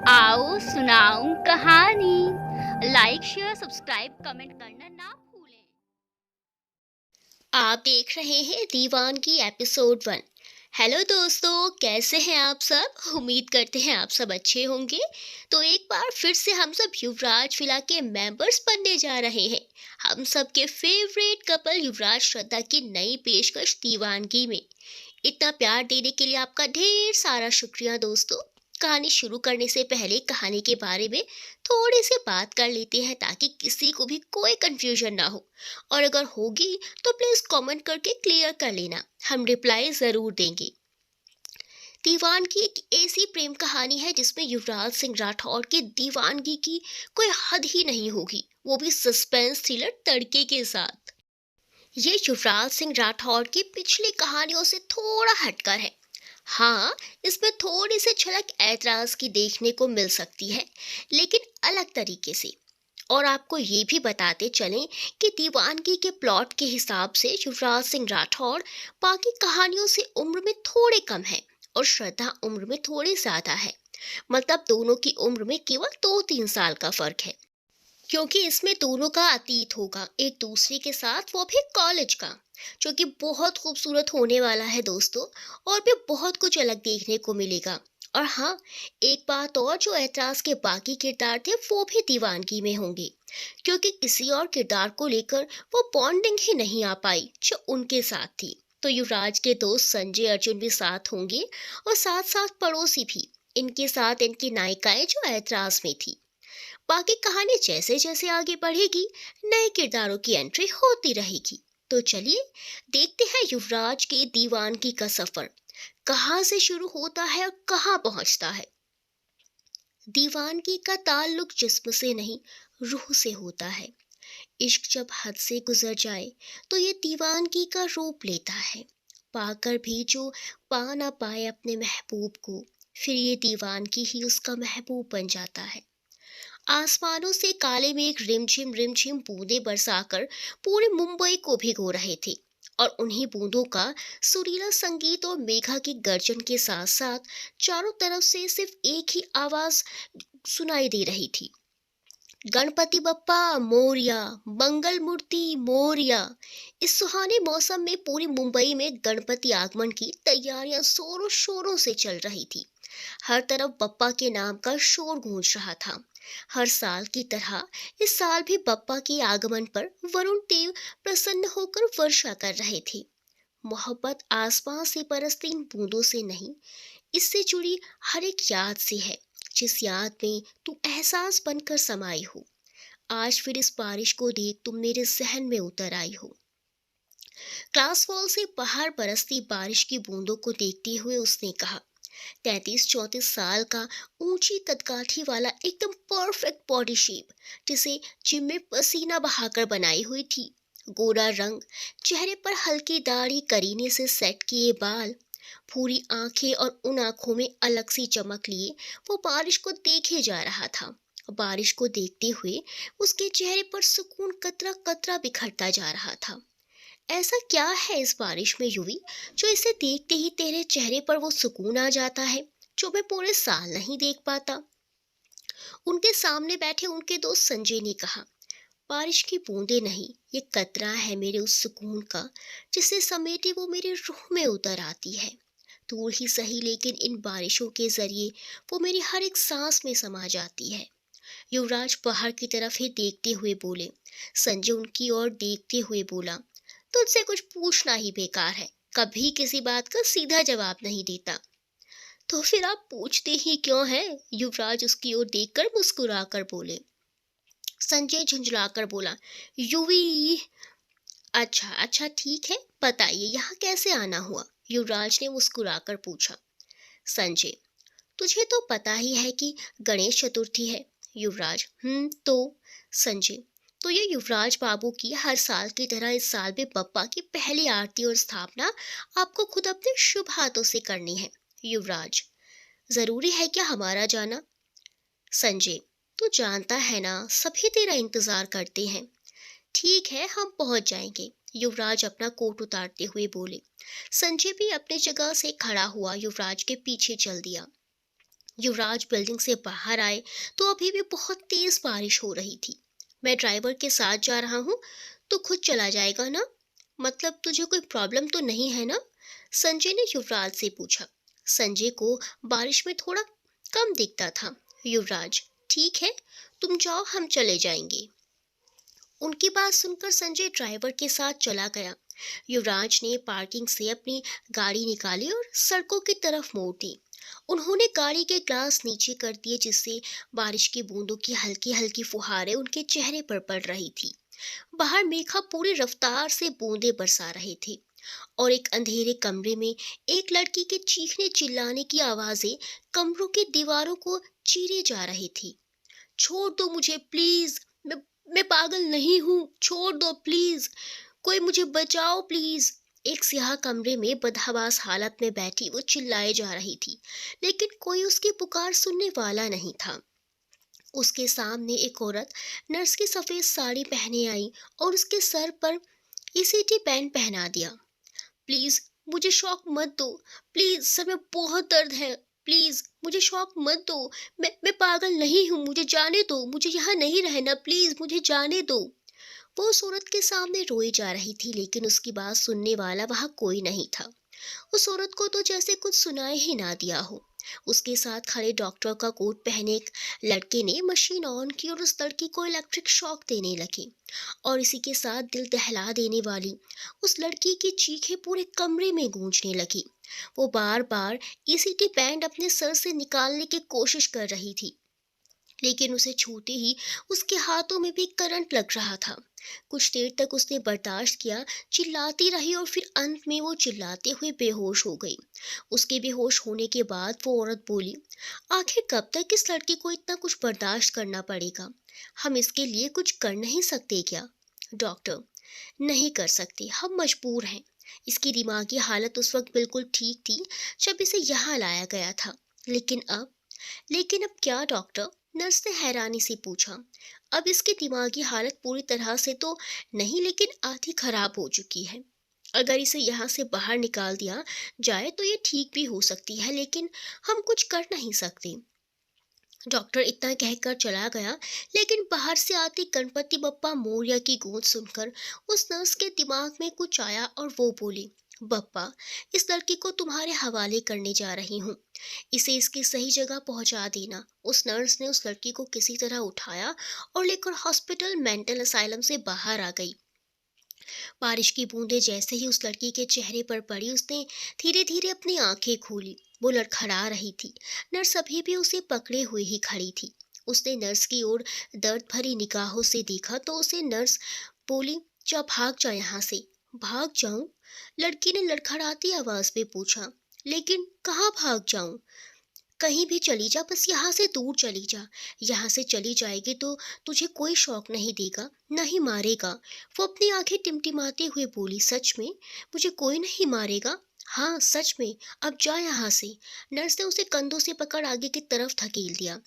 आओ सुनाऊं कहानी। लाइक शेयर सब्सक्राइब कमेंट करना ना भूलें। आप देख रहे हैं दीवानगी एपिसोड 1। हेलो दोस्तों, कैसे हैं आप सब? उम्मीद करते हैं आप सब अच्छे होंगे। तो एक बार फिर से हम सब युवराज विला के मेंबर्स बनने जा रहे हैं। हम सब के फेवरेट कपल युवराज श्रद्धा की नई पेशकश दीवानगी में। इतना प्यार देने के लिए आपका ढेर सारा शुक्रिया दोस्तों। कहानी शुरू करने से पहले कहानी के बारे में थोड़ी सी बात कर लेते हैं ताकि किसी को भी कोई कंफ्यूजन ना हो। और अगर होगी तो प्लीज कमेंट करके क्लियर कर लेना, हम रिप्लाई जरूर देंगे। दीवानगी एक ऐसी प्रेम कहानी है जिसमें युवराज सिंह राठौर की दीवानगी की कोई हद ही नहीं होगी, वो भी सस्पेंस थ्रिलर तड़के के साथ। ये युवराज सिंह राठौर की पिछली कहानियों से थोड़ा हटकर है। हाँ, इसमें थोड़ी सी झलक ऐतराज की देखने को मिल सकती है, लेकिन अलग तरीके से। और आपको ये भी बताते चलें कि दीवानगी के प्लॉट के हिसाब से युवराज सिंह राठौर बाकी कहानियों से उम्र में थोड़े कम है और श्रद्धा उम्र में थोड़ी ज्यादा है। मतलब दोनों की उम्र में केवल 2-3 साल का फर्क है, क्योंकि इसमें दोनों का अतीत होगा एक दूसरे के साथ, वो भी कॉलेज का, जो कि बहुत खूबसूरत होने वाला है दोस्तों। और भी बहुत कुछ अलग देखने को मिलेगा। और हाँ, एक बात और, जो ऐतराज के बाकी किरदार थे वो भी दीवानगी में होंगे, क्योंकि किसी और किरदार को लेकर वो बॉन्डिंग ही नहीं आ पाई जो उनके साथ थी। तो युवराज के दोस्त संजय अर्जुन भी साथ होंगे और साथ साथ पड़ोसी भी, इनके साथ इनकी नायिकाएं जो ऐतराज में थी। बाकी कहानी जैसे जैसे आगे बढ़ेगी नए किरदारों की एंट्री होती रहेगी। तो चलिए देखते हैं युवराज के दीवानगी का सफर कहाँ से शुरू होता है और कहाँ पहुंचता है। दीवानगी का ताल्लुक जिस्म से नहीं, रूह से होता है। इश्क जब हद से गुजर जाए तो ये दीवानगी का रूप लेता है। पाकर भी जो पा ना पाए अपने महबूब को, फिर ये दीवानगी ही उसका महबूब बन जाता है। आसमानों से काले मेघ रिमझिम रिमझिम बूंदें बरसाकर पूरे मुंबई को भिगो रहे थे। और उन्हीं बूंदों का सुरीला संगीत और मेघा की गर्जन के साथ साथ चारों तरफ से सिर्फ एक ही आवाज सुनाई दे रही थी, गणपति बप्पा मोरिया, मंगल मूर्ति मोरिया। इस सुहाने मौसम में पूरी मुंबई में गणपति आगमन की तैयारियां जोरों शोरों से चल रही थी। हर तरफ बप्पा के नाम का शोर गूंज रहा था। हर साल की तरह इस साल भी बप्पा के आगमन पर वरुण देव प्रसन्न होकर वर्षा कर रहे थे। मोहब्बत आसमान से बरसती इन बूंदों से नहीं, इससे जुड़ी हर एक याद से है, जिस याद में तुम एहसास बनकर समाई हो। आज फिर इस बारिश को देख तुम मेरे जहन में उतर आई हो। क्लास वॉल से बाहर बरसती बारिश की बूंदों को देखते हुए उसने कहा। 33-34 साल का, ऊंची कदकाठी वाला, एकदम परफेक्ट बॉडी शेप, जिसे जिम में पसीना बहाकर बनाई हुई थी। गोरा रंग, चेहरे पर हल्की दाढ़ी, करीने से सेट किए बाल, भूरी आंखें और उन आंखों में अलग सी चमक लिए वो बारिश को देखे जा रहा था। बारिश को देखते हुए उसके चेहरे पर सुकून कतरा कतरा बिखरता जा रहा था। ऐसा क्या है इस बारिश में युवी, जो इसे देखते ही तेरे चेहरे पर वो सुकून आ जाता है जो मैं पूरे साल नहीं देख पाता? उनके सामने बैठे उनके दोस्त संजय ने कहा। बारिश की बूंदें नहीं, ये कतरा है मेरे उस सुकून का, जिसे समेटे वो मेरे रूह में उतर आती है। दूर ही सही, लेकिन इन बारिशों के जरिए वो मेरी हर एक सांस में समा जाती है। युवराज बाहर की तरफ ही देखते हुए बोले। संजय उनकी ओर देखते हुए बोला, तुझसे कुछ पूछना ही बेकार है, कभी किसी बात का सीधा जवाब नहीं देता। तो फिर आप पूछते ही क्यों हैं? युवराज उसकी ओर देखकर मुस्कुराकर बोले। संजय झुंझलाकर बोला, युवी। अच्छा अच्छा ठीक है, बताइए यहाँ कैसे आना हुआ? युवराज ने मुस्कुराकर पूछा। संजय, तुझे तो पता ही है कि गणेश चतुर्थी है। युवराज, तो? संजय, तो ये युवराज बाबू की हर साल की तरह इस साल भी बप्पा की पहली आरती और स्थापना आपको खुद अपने शुभ हाथों से करनी है। युवराज, जरूरी है क्या हमारा जाना? संजय, तू जानता है ना, सभी तेरा इंतजार करते हैं। ठीक है, हम पहुंच जाएंगे। युवराज अपना कोट उतारते हुए बोले। संजय भी अपनी जगह से खड़ा हुआ युवराज के पीछे चल दिया। युवराज बिल्डिंग से बाहर आए तो अभी भी बहुत तेज बारिश हो रही थी। मैं ड्राइवर के साथ जा रहा हूँ, तो खुद चला जाएगा ना? मतलब तुझे कोई प्रॉब्लम तो नहीं है ना? संजय ने युवराज से पूछा। संजय को बारिश में थोड़ा कम दिखता था। युवराज, ठीक है, तुम जाओ, हम चले जाएंगे। उनकी बात सुनकर संजय ड्राइवर के साथ चला गया। युवराज ने पार्किंग से अपनी गाड़ी निकाली और सड़कों की तरफ मोड़ दी। उन्होंने गाड़ी के ग्लास नीचे कर दिए, जिससे बारिश की बूंदों की हल्की हल्की फुहारें उनके चेहरे पर पड़ रही थी। बाहर मेघा पूरी रफ्तार से बूंदें बरसा रहे थे और एक अंधेरे कमरे में एक लड़की के चीखने चिल्लाने की आवाजें कमरों की दीवारों को चीरे जा रही थी। छोड़ दो मुझे प्लीज, मैं पागल नहीं हूँ, छोड़ दो प्लीज, कोई मुझे बचाओ प्लीज। एक स्याह कमरे में बदहवास हालत में बैठी वो चिल्लाए जा रही थी, लेकिन कोई उसकी पुकार सुनने वाला नहीं था। उसके सामने एक औरत नर्स की सफेद साड़ी पहने आई और उसके सर पर ईसीटी बैंड पहना दिया। प्लीज मुझे शॉक मत दो, प्लीज सर में बहुत दर्द है, प्लीज मुझे शॉक मत दो, मैं पागल नहीं हूँ, मुझे जाने दो, मुझे यहाँ नहीं रहना, प्लीज मुझे जाने दो। वो उस औरत के सामने रोई जा रही थी, लेकिन उसकी बात सुनने वाला वहाँ कोई नहीं था। उस औरत को तो जैसे कुछ सुनाई ही ना दिया हो। उसके साथ खड़े डॉक्टर का कोट पहने एक लड़के ने मशीन ऑन की और उस लड़की को इलेक्ट्रिक शॉक देने लगी, और इसी के साथ दिल दहला देने वाली उस लड़की की चीखें पूरे कमरे में गूंजने लगी। वो बार बार ईसीटी बैंड अपने सर से निकालने की कोशिश कर रही थी, लेकिन उसे छूते ही उसके हाथों में भी करंट लग रहा था। कुछ देर तक उसने बर्दाश्त किया, चिल्लाती रही और फिर अंत में वो चिल्लाते हुए बेहोश हो गई। उसके बेहोश होने के बाद वो औरत बोली, आखिर कब तक इस लड़की को इतना कुछ बर्दाश्त करना पड़ेगा? हम इसके लिए कुछ कर नहीं सकते क्या? डॉक्टर, नहीं कर सकते, हम मजबूर हैं। इसकी दिमागी हालत उस वक्त बिल्कुल ठीक थी जब इसे यहाँ लाया गया था, लेकिन अब क्या डॉक्टर? नर्स ने हैरानी से पूछा। अब इसकी दिमागी हालत पूरी तरह से तो नहीं, लेकिन आधी खराब हो चुकी है। अगर इसे यहाँ से बाहर निकाल दिया जाए तो ये ठीक भी हो सकती है, लेकिन हम कुछ कर नहीं सकते। डॉक्टर इतना कहकर चला गया, लेकिन बाहर से आती गणपति बप्पा मोरया की गूंज सुनकर उस नर्स के दिमाग में कुछ आया और वो बोली, बप्पा, इस लड़की को तुम्हारे हवाले करने जा रही हूँ, इसे इसकी सही जगह पहुंचा देना। उस नर्स ने उस लड़की को किसी तरह उठाया और लेकर हॉस्पिटल मेंटल असाइलम से बाहर आ गई। बारिश की बूंदें जैसे ही उस लड़की के चेहरे पर पड़ी, उसने धीरे धीरे अपनी आंखें खोली। वो लड़खड़ा रही थी। नर्स अभी भी उसे पकड़े हुए ही खड़ी थी। उसने नर्स की ओर दर्द भरी निगाहों से देखा तो उसे नर्स बोली, जा भाग जा यहाँ से। भाग जाऊं? लड़की ने लड़खड़ाती आवाज में पूछा। लेकिन कहाँ भाग जाऊं? कहीं भी चली जा, बस यहाँ से दूर चली जा। यहाँ से चली जाएगी तो तुझे कोई शौक नहीं देगा, न ही मारेगा। वो अपनी आंखें टिमटिमाते हुए बोली, सच में मुझे कोई नहीं मारेगा? हाँ सच में, अब जा यहाँ से। नर्स ने उसे कंधों से पकड़ आगे की तरफ धकेल दिया,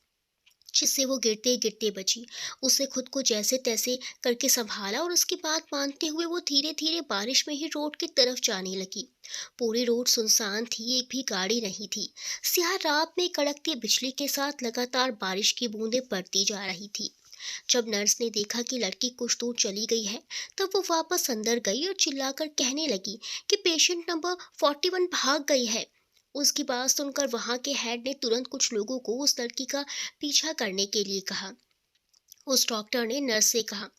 जिससे वो गिरते गिरते बची। उसे खुद को जैसे तैसे करके संभाला और उसकी बात मानते हुए वो धीरे धीरे बारिश में ही रोड की तरफ जाने लगी। पूरी रोड सुनसान थी, एक भी गाड़ी नहीं थी। स्याह रात में कड़कती बिजली के साथ लगातार बारिश की बूंदें पड़ती जा रही थी। जब नर्स ने देखा कि लड़की कुछ दूर चली गई है, तब वो वापस अंदर गई और चिल्लाकर कहने लगी कि पेशेंट नंबर 41 भाग गई है। उसकी बात सुनकर वहां के हेड ने तुरंत कुछ लोगों को उस लड़की का पीछा करने के लिए कहा। उस डॉक्टर ने नर्स से कहा,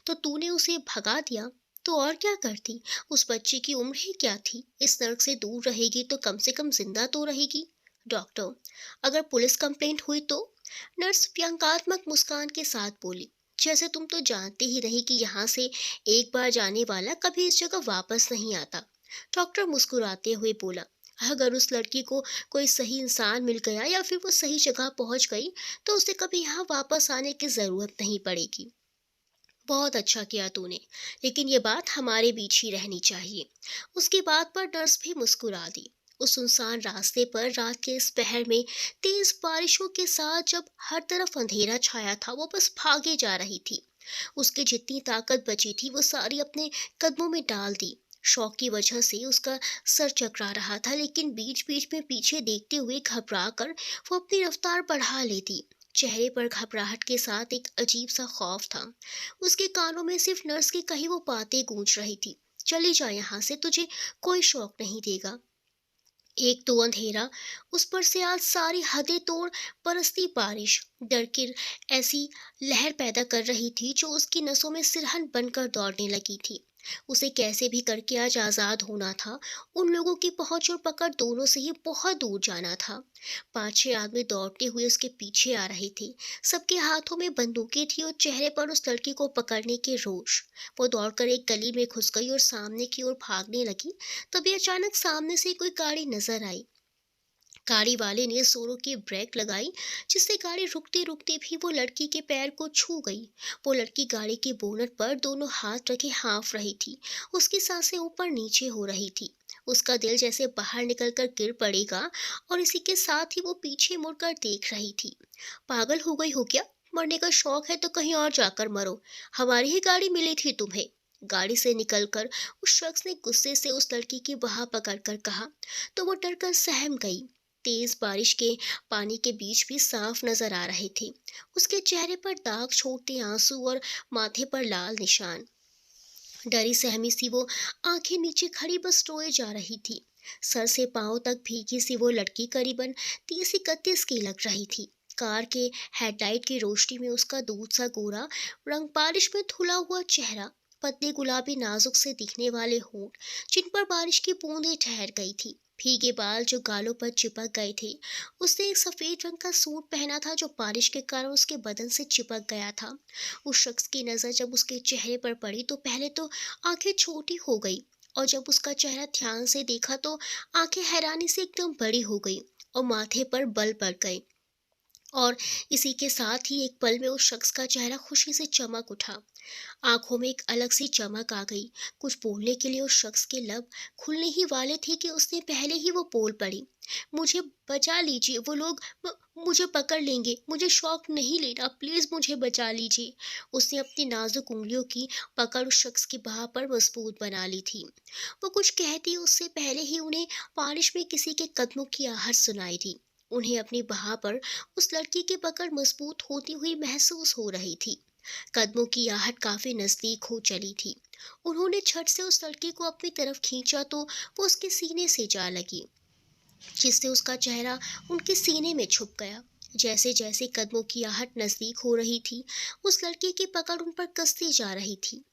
तो तूने उसे भगा दिया? तो और क्या करती? उस बच्ची की उम्र ही क्या थी? इस नर्क से दूर रहेगी तो कम से कम जिंदा तो रहेगी। डॉक्टर, अगर पुलिस कंप्लेंट हुई तो? नर्स व्यंग्यात्मक मुस्कान के साथ बोली, जैसे तुम तो जानते ही नहीं कि यहाँ से एक बार जाने वाला कभी इस जगह वापस नहीं आता। डॉक्टर मुस्कुराते हुए बोला, अगर उस लड़की को कोई सही इंसान मिल गया या फिर वो सही जगह पहुंच गई तो उसे कभी यहाँ वापस आने की जरूरत नहीं पड़ेगी। बहुत अच्छा किया तूने, लेकिन ये बात हमारे बीच ही रहनी चाहिए। उसकी बात पर नर्स भी मुस्कुरा दी। उस सुनसान रास्ते पर रात के इस पहर में तेज बारिशों के साथ जब हर तरफ अंधेरा छाया था, वो बस भागे जा रही थी। उसकी जितनी ताकत बची थी वो सारी अपने कदमों में डाल दी। शौक की वजह से उसका सर चकरा रहा था, लेकिन बीच बीच में पीछे देखते हुए घबरा कर वो अपनी रफ्तार बढ़ा लेती। चेहरे पर घबराहट के साथ एक अजीब सा खौफ था। उसके कानों में सिर्फ नर्स की कही वो बातें गूंज रही थी, चली जा यहाँ से, तुझे कोई शौक नहीं देगा। एक तो अंधेरा, उस पर से आज सारी हदें तोड़ बरसती बारिश डर की ऐसी लहर पैदा कर रही थी जो उसकी नसों में सिरहन बनकर दौड़ने लगी थी। उसे कैसे भी करके आज आजाद होना था। उन लोगों की पहुंच और पकड़ दोनों से ही बहुत दूर जाना था। 5-6 आदमी दौड़ते हुए उसके पीछे आ रहे थे। सबके हाथों में बंदूकें थी और चेहरे पर उस लड़की को पकड़ने के रोष। वो दौड़कर एक गली में घुस गई और सामने की ओर भागने लगी। तभी अचानक सामने से कोई गाड़ी नजर आई। गाड़ी वाले ने जोरों की ब्रेक लगाई, जिससे गाड़ी रुकते रुकते भी वो लड़की के पैर को छू गई। वो लड़की गाड़ी के बोनट पर दोनों हाथ रखे हाँफ रही थी। उसकी सांसें ऊपर नीचे हो रही थी। उसका दिल जैसे बाहर निकलकर गिर पड़ेगा, और इसी के साथ ही वो पीछे मुड़कर देख रही थी। पागल हो गई हो क्या? मरने का शौक है तो कहीं और जाकर मरो। हमारी ही गाड़ी मिली थी तुम्हें। गाड़ी से निकलकर उस शख्स ने गुस्से से उस लड़की की बाह पकड़कर कहा, तो वो डरकर सहम गई। तेज बारिश के पानी के बीच भी साफ नजर आ रहे थे उसके चेहरे पर दाग, छोटे आंसू और माथे पर लाल निशान। डरी सहमी सी वो आंखें नीचे खड़ी बस रोए जा रही थी। सर से पांव तक भीगी सी वो लड़की करीबन 30-31 की लग रही थी। कार के हेडलाइट की रोशनी में उसका दूध सा गोरा रंग, बारिश में धुला हुआ चेहरा, पतले गुलाबी नाजुक से दिखने वाले होंठ जिन पर बारिश की बूंदें ठहर गई थी, भीगे बाल जो गालों पर चिपक गए थे। उसने एक सफेद रंग का सूट पहना था जो बारिश के कारण उसके बदन से चिपक गया था। उस शख्स की नजर जब उसके चेहरे पर पड़ी तो पहले तो आंखें छोटी हो गई, और जब उसका चेहरा ध्यान से देखा तो आंखें हैरानी से एकदम बड़ी हो गई और माथे पर बल पड़ गए। और इसी के साथ ही एक पल में उस शख्स का चेहरा खुशी से चमक उठा। आंखों में एक अलग सी चमक आ गई। कुछ बोलने के लिए उस शख्स के लब खुलने ही वाले थे कि उसने पहले ही वो बोल पड़ी, मुझे बचा लीजिए, वो लोग मुझे पकड़ लेंगे, मुझे शौक नहीं लेना, प्लीज मुझे बचा लीजिए। उसने अपनी नाजुक उंगलियों की पकड़ उस शख्स की बाह पर मजबूत बना ली थी। वो कुछ कहती उससे पहले ही उन्हें बारिश में किसी के कदमों की आहट सुनाई दी। उन्हें अपनी बाह पर उस लड़की की पकड़ मजबूत होती हुई महसूस हो रही थी। कदमों की आहट काफी नजदीक हो चली थी। उन्होंने झट से उस लड़की को अपनी तरफ खींचा तो वो उसके सीने से जा लगी, जिससे उसका चेहरा उनके सीने में छुप गया। जैसे जैसे कदमों की आहट नजदीक हो रही थी, उस लड़की की पकड़ उन पर कसती जा रही थी।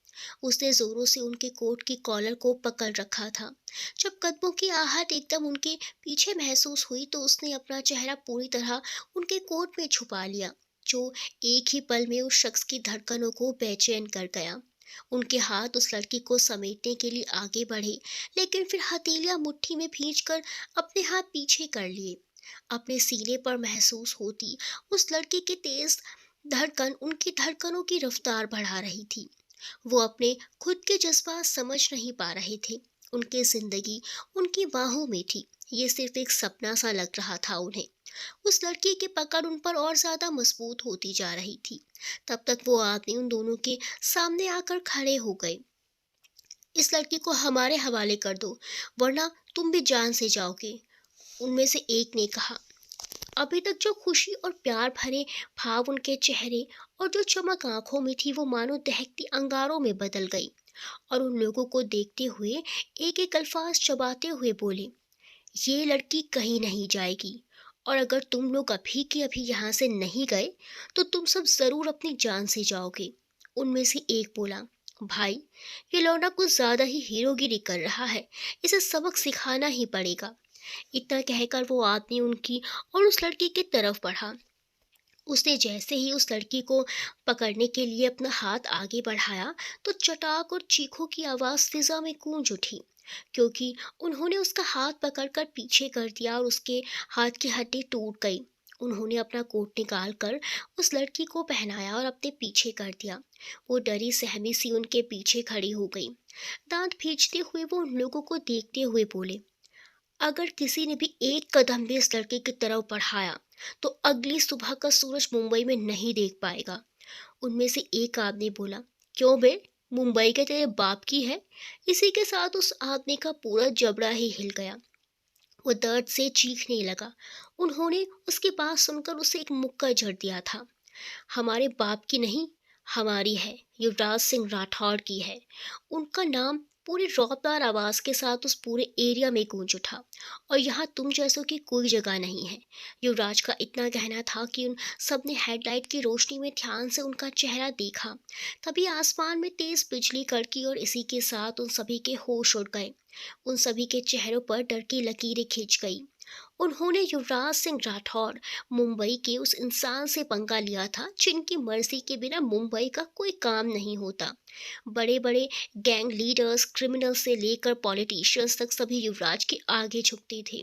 उसने जोरों से उनके कोट की कॉलर को पकड़ रखा था। जब कदमों की आहट एकदम उनके पीछे महसूस हुई तो उसने अपना चेहरा पूरी तरह उनके कोट में छुपा लिया, जो एक ही पल में उस शख्स की धड़कनों को बेचैन कर गया। उनके हाथ उस लड़की को समेटने के लिए आगे बढ़े, लेकिन फिर हथेलियां मुट्ठी में भींचकर अपने हाथ पीछे कर लिए। अपने सीने पर महसूस होती उस लड़की की तेज धड़कन उनकी धड़कनों की रफ्तार बढ़ा रही थी। वो अपने खुद के जज्बात समझ नहीं पा रहे थे। उनकी जिंदगी उनकी बाहों में थी, ये सिर्फ एक सपना सा लग रहा था उन्हें। उस लड़की की पकड़ उन पर और ज्यादा मजबूत होती जा रही थी। तब तक वो आदमी उन दोनों के सामने आकर खड़े हो गए। इस लड़की को हमारे हवाले कर दो, वरना तुम भी जान से जाओगे, उनमें से एक ने कहा। अभी तक जो खुशी और प्यार भरे भाव उनके चेहरे और जो चमक आंखों में थी वो मानो दहकती अंगारों में बदल गई। और उन लोगों को देखते हुए एक एक अल्फाज चबाते हुए बोले, ये लड़की कहीं नहीं जाएगी, और अगर तुम लोग अभी के अभी यहाँ से नहीं गए तो तुम सब जरूर अपनी जान से जाओगे। उनमें से एक बोला, भाई ये लौंडा कुछ ज्यादा ही हीरोगिरी कर रहा है, इसे सबक सिखाना ही पड़ेगा। इतना कहकर वो आदमी उनकी और उस लड़की की तरफ बढ़ा। उसने जैसे ही उस लड़की को पकड़ने के लिए अपना हाथ आगे बढ़ाया तो चटाक और चीखों की आवाज फिजा में गूंज उठी, क्योंकि उन्होंने उसका हाथ पकड़कर पीछे कर दिया और उसके हाथ की हड्डी टूट गई। उन्होंने अपना कोट निकाल कर उस लड़की को पहनाया और अपने पीछे कर दिया। वो डरी सहमी सी उनके पीछे खड़ी हो गई। दांत भींचते हुए वो उन लोगों को देखते हुए बोले, अगर किसी ने भी एक कदम भी इस लड़के की तरफ बढ़ाया तो अगली सुबह का सूरज मुंबई में नहीं देख पाएगा। उनमें से एक आदमी बोला, क्यों बे, मुंबई के तेरे बाप की है। इसी के साथ उस आदमी का पूरा जबड़ा ही हिल गया। वो दर्द से चीखने लगा। उन्होंने उसकी बात सुनकर उसे एक मुक्का जड़ दिया था। हमारे बाप की नहीं, हमारी है, युवराज सिंह राठौड़ की है। उनका नाम पूरी रौबदार आवाज के साथ उस पूरे एरिया में गूंज उठा। और यहाँ तुम जैसों की कोई जगह नहीं है। युवराज का इतना कहना था कि उन सब ने हेडलाइट की रोशनी में ध्यान से उनका चेहरा देखा। तभी आसमान में तेज बिजली कड़की और इसी के साथ उन सभी के होश उड़ गए। उन सभी के चेहरों पर डर की लकीरें खिंच गई। उन्होंने युवराज सिंह राठौड़ मुंबई के उस इंसान से पंगा लिया था जिनकी मर्जी के बिना मुंबई का कोई काम नहीं होता। बड़े बड़े गैंग लीडर्स, क्रिमिनल से लेकर पॉलिटिशियंस तक सभी युवराज के आगे झुकते थे।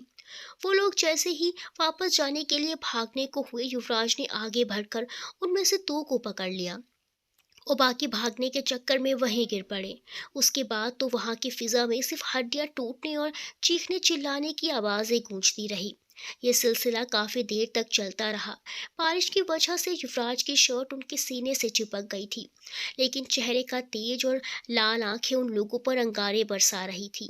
वो लोग जैसे ही वापस जाने के लिए भागने को हुए, युवराज ने आगे बढ़कर उनमें से दो को पकड़ लिया और बाकी भागने के चक्कर में वहीं गिर पड़े। उसके बाद तो वहां की फिजा में सिर्फ हड्डियां टूटने और चीखने चिल्लाने की आवाजें गूंजती रही। ये सिलसिला काफी देर तक चलता रहा। बारिश की वजह से युवराज की शर्ट उनके सीने से चिपक गई थी, लेकिन चेहरे का तेज और लाल आंखें उन लोगों पर अंगारे बरसा रही थी।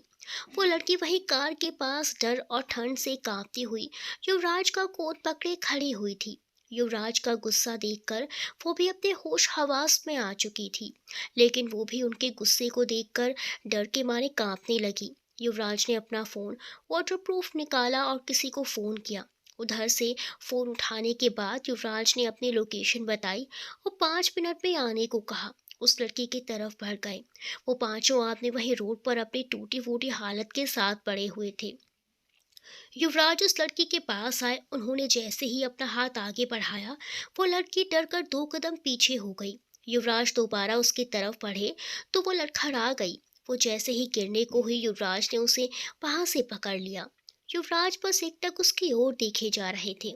वो लड़की वही कार के पास डर और ठंड से कांपती हुई युवराज का कोट पकड़े खड़ी हुई थी। युवराज का गुस्सा देखकर वो भी अपने होश हवास में आ चुकी थी, लेकिन वो भी उनके गुस्से को देखकर डर के मारे कांपने लगी। युवराज ने अपना फोन वाटरप्रूफ निकाला और किसी को फोन किया। उधर से फोन उठाने के बाद युवराज ने अपनी लोकेशन बताई और 5 मिनट में आने को कहा। उस लड़की की तरफ बढ़ गए। वो पांचों आदमी वहीं रोड पर अपनी टूटी फूटी हालत के साथ पड़े हुए थे। युवराज उस लड़की के पास आए। उन्होंने जैसे ही अपना हाथ आगे बढ़ाया, वो लड़की डर कर 2 कदम पीछे हो गई। युवराज दोबारा उसकी तरफ बढ़े तो वो लड़खड़ा गई। वो जैसे ही गिरने को हुई, युवराज ने उसे वहां से पकड़ लिया। युवराज बस एकटक उसकी ओर देखे जा रहे थे।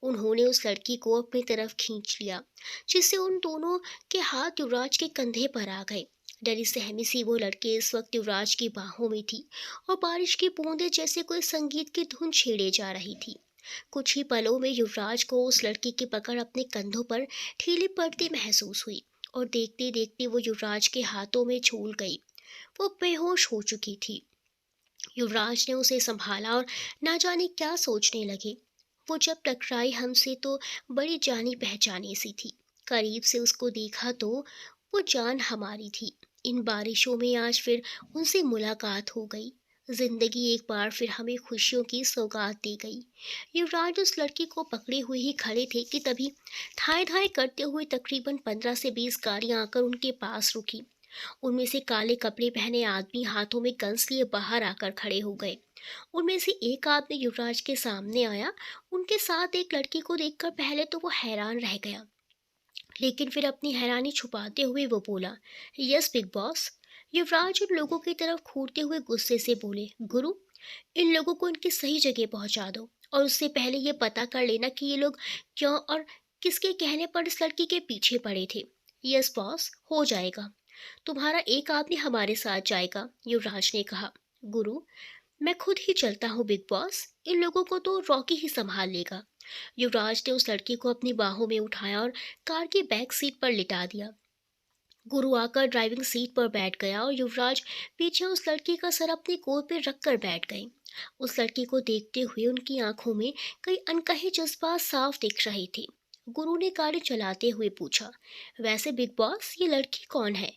उन्होंने उस लड़की को अपनी तरफ खींच लिया, जिससे उन दोनों के हाथ युवराज के कंधे पर आ गए। डरी सहमी सी वो लड़की इस वक्त युवराज की बाहों में थी और बारिश की बूंदें जैसे कोई संगीत की धुन छेड़े जा रही थी। कुछ ही पलों में युवराज को उस लड़की की पकड़ अपने कंधों पर ढीली पड़ती महसूस हुई और देखते देखते वो युवराज के हाथों में झूल गई। वो बेहोश हो चुकी थी। युवराज ने उसे संभाला और ना जाने क्या सोचने लगे। वो जब टकराई हमसे तो बड़ी जानी पहचानी सी थी। करीब से उसको देखा तो वो जान हमारी थी। इन बारिशों में आज फिर उनसे मुलाकात हो गई। जिंदगी एक बार फिर हमें खुशियों की सौगात दी गई। युवराज उस लड़की को पकड़े हुए ही खड़े थे कि तभी ठाए ठाए करते हुए तकरीबन 15 से 20 गाड़ियां आकर उनके पास रुकी। उनमें से काले कपड़े पहने आदमी हाथों में गन्स लिए बाहर आकर खड़े हो गए। उनमें से एक आदमी युवराज के सामने आया। उनके साथ एक लड़की को देखकर पहले तो वो हैरान रह गया, लेकिन फिर अपनी हैरानी छुपाते हुए वो बोला, यस बिग बॉस। युवराज उन लोगों की तरफ घूरते हुए गुस्से से बोले, गुरु, इन लोगों को इनकी सही जगह पहुंचा दो और उससे पहले ये पता कर लेना कि ये लोग क्यों और किसके कहने पर इस लड़की के पीछे पड़े थे। यस बॉस, हो जाएगा। तुम्हारा एक आदमी हमारे साथ जाएगा, युवराज ने कहा। गुरु, मैं खुद ही चलता हूँ बिग बॉस, इन लोगों को तो रॉकी ही संभाल लेगा। युवराज ने उस लड़की को अपनी बाहों में उठाया और कार की बैक सीट पर लिटा दिया। गुरु आकर ड्राइविंग सीट पर बैठ गया और युवराज पीछे उस लड़की का सर अपनी गोद पर रखकर बैठ गए। उस लड़की को देखते हुए उनकी आंखों में कई अनकहे जज्बात साफ दिख रहे थे। गुरु ने गाड़ी चलाते हुए पूछा, वैसे बिग बॉस, ये लड़की कौन है?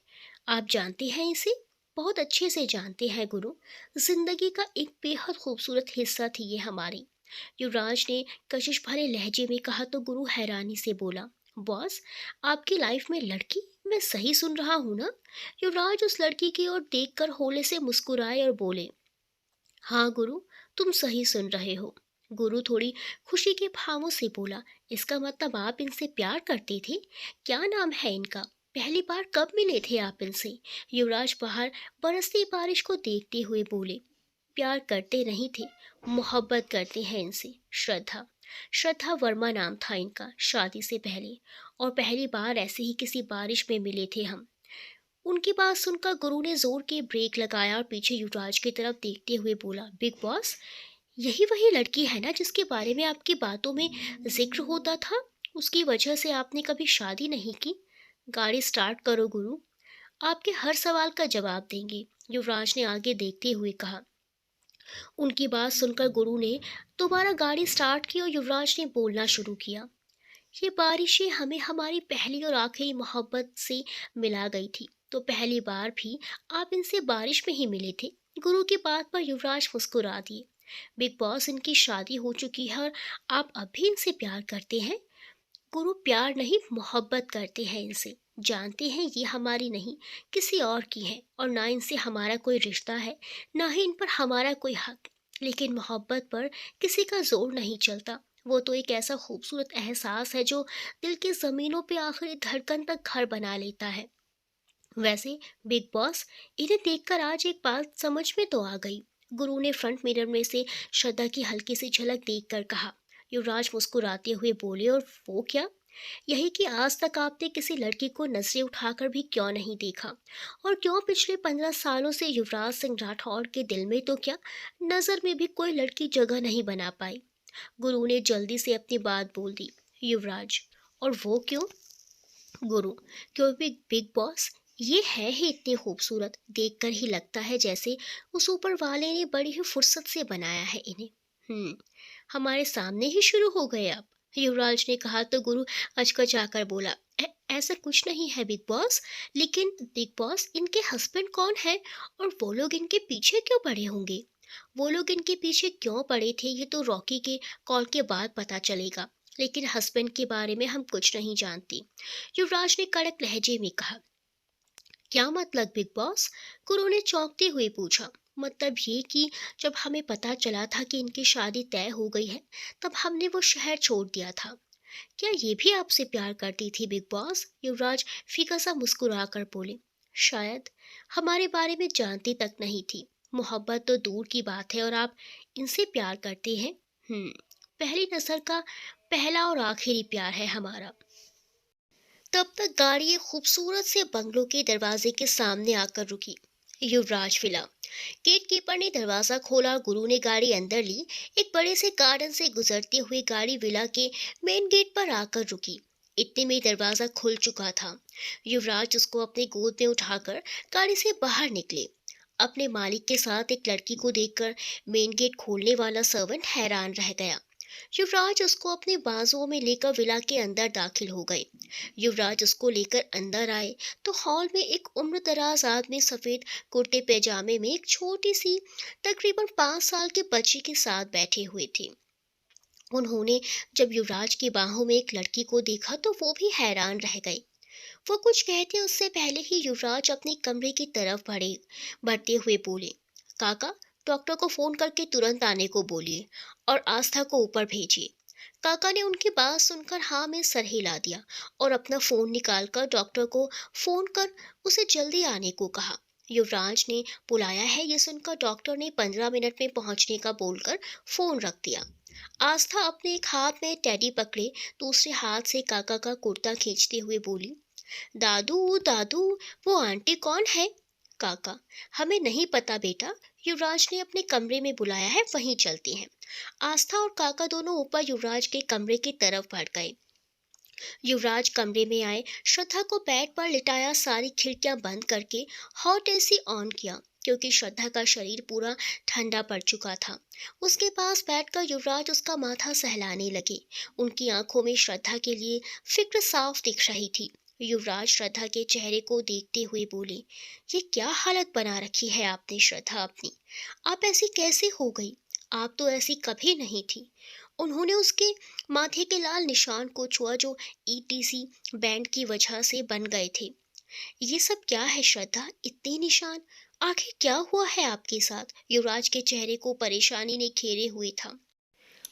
आप जानते हैं इसे? बहुत अच्छे से जानते हैं गुरु। जिंदगी का एक बेहद खूबसूरत हिस्सा थी ये हमारी। युवराज ने कशिश भरे लहजे में कहा तो गुरु हैरानी से बोला, बॉस, आपकी लाइफ में लड़की? मैं सही सुन रहा हूँ ना? युवराज उस लड़की की ओर देखकर होले से मुस्कुराए और बोले, हाँ गुरु, तुम सही सुन रहे हो। गुरु थोड़ी खुशी के भावों से बोला, इसका मतलब आप इनसे प्यार करते थे? क्या नाम है इनका? पहली बार कब मिले थे आप इनसे? युवराज बाहर बरसती बारिश को देखते हुए बोले, प्यार करते नहीं थे, मोहब्बत करते हैं इनसे। श्रद्धा, श्रद्धा वर्मा नाम था इनका शादी से पहले, और पहली बार ऐसे ही किसी बारिश में मिले थे हम। उनकी बात सुनकर गुरु ने जोर के ब्रेक लगाया और पीछे युवराज की तरफ देखते हुए बोला, बिग बॉस, यही वही लड़की है ना जिसके बारे में आपकी बातों में जिक्र होता था? उसकी वजह से आपने कभी शादी नहीं की? गाड़ी स्टार्ट करो गुरु। आपके हर सवाल का जवाब देंगे, युवराज ने आगे देखते हुए कहा। उनकी बात सुनकर गुरु ने दोबारा गाड़ी स्टार्ट की और युवराज ने बोलना शुरू किया। ये बारिशें हमें हमारी पहली और आखिरी मोहब्बत से मिला गई थी, तो पहली बार भी आप इनसे बारिश में ही मिले थे। गुरु की बात पर युवराज मुस्कुरा दिए। बिग बॉस, इनकी शादी हो चुकी है और आप अब भी इनसे प्यार करते हैं? गुरु प्यार नहीं, मोहब्बत करते हैं इनसे। जानते हैं ये हमारी नहीं, किसी और की है, और ना इनसे हमारा कोई रिश्ता है, ना ही इन पर हमारा कोई हक। लेकिन मोहब्बत पर किसी का जोर नहीं चलता। वो तो एक ऐसा खूबसूरत एहसास है जो दिल की ज़मीनों पे आखिरी धड़कन तक घर बना लेता है। वैसे बिग बॉस, इन्हें देखकर आज एक बात समझ में तो आ गई। गुरु ने फ्रंट मिरर में से श्रद्धा की हल्की सी झलक देखकर कहा। युवराज मुस्कुराते हुए बोले, और वो क्या? यही कि आज तक आपने किसी लड़की को नजरें उठाकर भी क्यों नहीं देखा, और क्यों पिछले 15 सालों से युवराज सिंह राठौड़ के दिल में तो क्या, नजर में भी कोई लड़की जगह नहीं बना पाई। गुरु ने जल्दी से अपनी बात बोल दी। युवराज, और वो क्यों? गुरु, क्योंकि बिग बॉस, ये है ही इतनी खूबसूरत, देखकर ही लगता है जैसे उस ऊपर वाले ने बड़ी ही फुर्सत से बनाया है इन्हें। हमारे सामने ही शुरू हो गए आप, युवराज ने कहा तो गुरु अचकचाकर बोला, ऐसा कुछ नहीं है बिग बॉस। लेकिन बिग बॉस, इनके हस्बैंड कौन है, और वो लोग इनके पीछे क्यों पड़े होंगे? वो लोग इनके पीछे क्यों पड़े थे ये तो रॉकी के कॉल के बाद पता चलेगा, लेकिन हस्बैंड के बारे में हम कुछ नहीं जानती, युवराज ने कड़क लहजे में कहा। क्या मतलब बिग बॉस? गुरु ने चौंकते हुए पूछा। मतलब ये कि जब हमें पता चला था कि इनकी शादी तय हो गई है, तब हमने वो शहर छोड़ दिया था। क्या ये भी आपसे प्यार करती थी बिग बॉस? युवराज फीका सा मुस्कुरा कर बोले। शायद हमारे बारे में जानती तक नहीं थी। मोहब्बत तो दूर की बात है, और आप इनसे प्यार करते हैं। पहली नजर का पहला और आखिरी प्यार है हमारा। तब तक गाड़ी एक खूबसूरत से बंगलों के दरवाजे के सामने आकर रुकी। युवराज विला। गेट कीपर ने दरवाजा खोला, गुरु ने गाड़ी अंदर ली। एक बड़े से गार्डन से गुजरते हुए गाड़ी विला के मेन गेट पर आकर रुकी। इतने में दरवाजा खुल चुका था। युवराज उसको अपनी गोद में उठाकर गाड़ी से बाहर निकले। अपने मालिक के साथ एक लड़की को देखकर मेन गेट खोलने वाला सर्वेंट हैरान रह गया। युवराज उसको अपने बाजुओं में लेकर विला के अंदर दाखिल हो गए। युवराज उसको लेकर अंदर आए तो हॉल में एक उम्रदराज आदमी सफेद कुर्ते पैजामे में एक छोटी सी तकरीबन 5 साल के बच्ची के साथ बैठे हुए थे। उन्होंने जब युवराज की बाहों में एक लड़की को देखा तो वो भी हैरान रह गए। वो कुछ कहते उससे पहले ही युवराज अपने कमरे की तरफ बढ़ते हुए बोले, काका, डॉक्टर को फोन करके तुरंत आने को बोलिए, और आस्था को ऊपर भेजिए। काका ने उनकी बात सुनकर हाँ में सर हिला दिया और अपना फोन निकालकर डॉक्टर को फोन कर उसे जल्दी आने को कहा। युवराज ने बुलाया है ये सुनकर डॉक्टर ने 15 मिनट में पहुंचने का बोलकर फोन रख दिया। आस्था अपने एक हाथ में टेडी पकड़े दूसरे हाथ से काका का कुर्ता खींचते हुए बोली, दादू दादू, वो आंटी कौन है? काका, हमें नहीं पता बेटा, युवराज ने अपने कमरे में बुलाया है, वहीं चलते हैं। आस्था और काका दोनों ऊपर युवराज के कमरे की तरफ बढ़ गए। युवराज कमरे में आए, श्रद्धा को बेड पर लिटाया, सारी खिड़कियां बंद करके हॉट एसी ऑन किया क्योंकि श्रद्धा का शरीर पूरा ठंडा पड़ चुका था। उसके पास बैठकर युवराज उसका माथा सहलाने लगे। उनकी आंखों में श्रद्धा के लिए फिक्र साफ दिख रही थी। युवराज श्रद्धा के चेहरे को देखते हुए बोले, ये क्या हालत बना रखी है आपने श्रद्धा अपनी? आप ऐसी कैसे हो गई? आप तो ऐसी कभी नहीं थी। उन्होंने उसके माथे के लाल निशान को छुआ जो ईटीसी बैंड की वजह से बन गए थे। ये सब क्या है श्रद्धा, इतने निशान? आखिर क्या हुआ है आपके साथ? युवराज के चेहरे को परेशानी ने घेरे हुए था।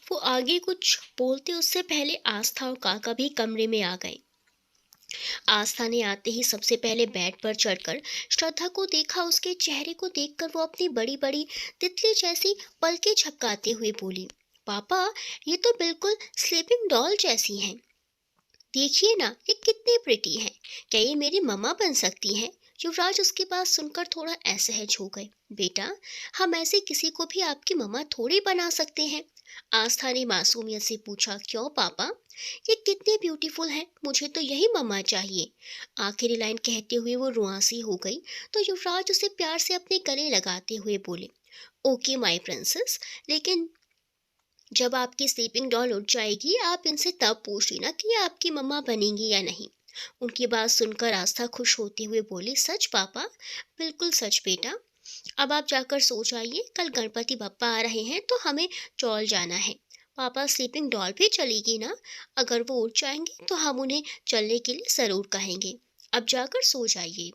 वो आगे कुछ बोलते उससे पहले आस्था और काका भी कमरे में आ गए। आस्था ने आते ही सबसे पहले बेड पर चढ़कर श्रद्धा को देखा। उसके चेहरे को देखकर वो अपनी बड़ी बड़ी तितली जैसी पलकें झपकाते हुए बोली, पापा, ये तो बिल्कुल स्लीपिंग डॉल जैसी हैं। देखिए ना, ये कितनी प्रिटी है। क्या ये मेरी मम्मा बन सकती हैं? युवराज उसकी बात सुनकर थोड़ा असहज हो गए। बेटा, हम ऐसे किसी को भी आपकी मम्मा थोड़ी बना सकते हैं। आस्था ने मासूमियत से पूछा, क्यों पापा? ये कितने ब्यूटीफुल हैं, मुझे तो यही मम्मा चाहिए। आखिरी लाइन कहते हुए वो रुआंसी हो गई तो युवराज उसे प्यार से अपने गले लगाते हुए बोले, ओके माय प्रिंसेस, लेकिन जब आपकी स्लीपिंग डॉल उठ जाएगी आप इनसे तब पूछ लेना कि ये आपकी मम्मा बनेंगी या नहीं। उनकी बात सुनकर आस्था खुश होते हुए बोली, सच पापा? बिल्कुल सच बेटा। अब आप जाकर सो जाइए, कल गणपति बप्पा आ रहे हैं तो हमें चौल जाना है। पापा स्लीपिंग डॉल भी चलेगी ना? अगर वो उठ जाएंगे तो हम उन्हें चलने के लिए जरूर कहेंगे। अब जाकर सो जाइए।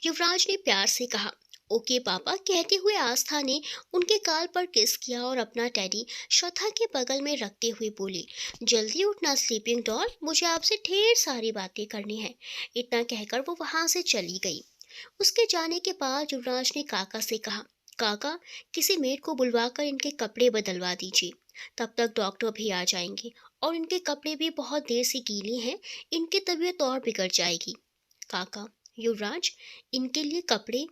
युवराज ने प्यार से कहा, ओके पापा कहते हुए आस्था ने उनके गाल पर किस किया और अपना टेडी श्रद्धा के बगल में रखते हुए बोली, जल्दी उठना स्लीपिंग डॉल, मुझे आपसे ढेर सारी बातें करनी है। इतना कहकर वो वहां से चली गई। उसके जाने के बाद युवराज ने काका से कहा, काका किसी मेड को बुलवाकर इनके कपड़े बदलवा दीजिए, तब तक डॉक्टर भी आ जाएंगे और इनके कपड़े भी बहुत देर से गीले हैं, इनकी तबीयत और बिगड़ जाएगी। काका, युवराज इनके लिए कपड़े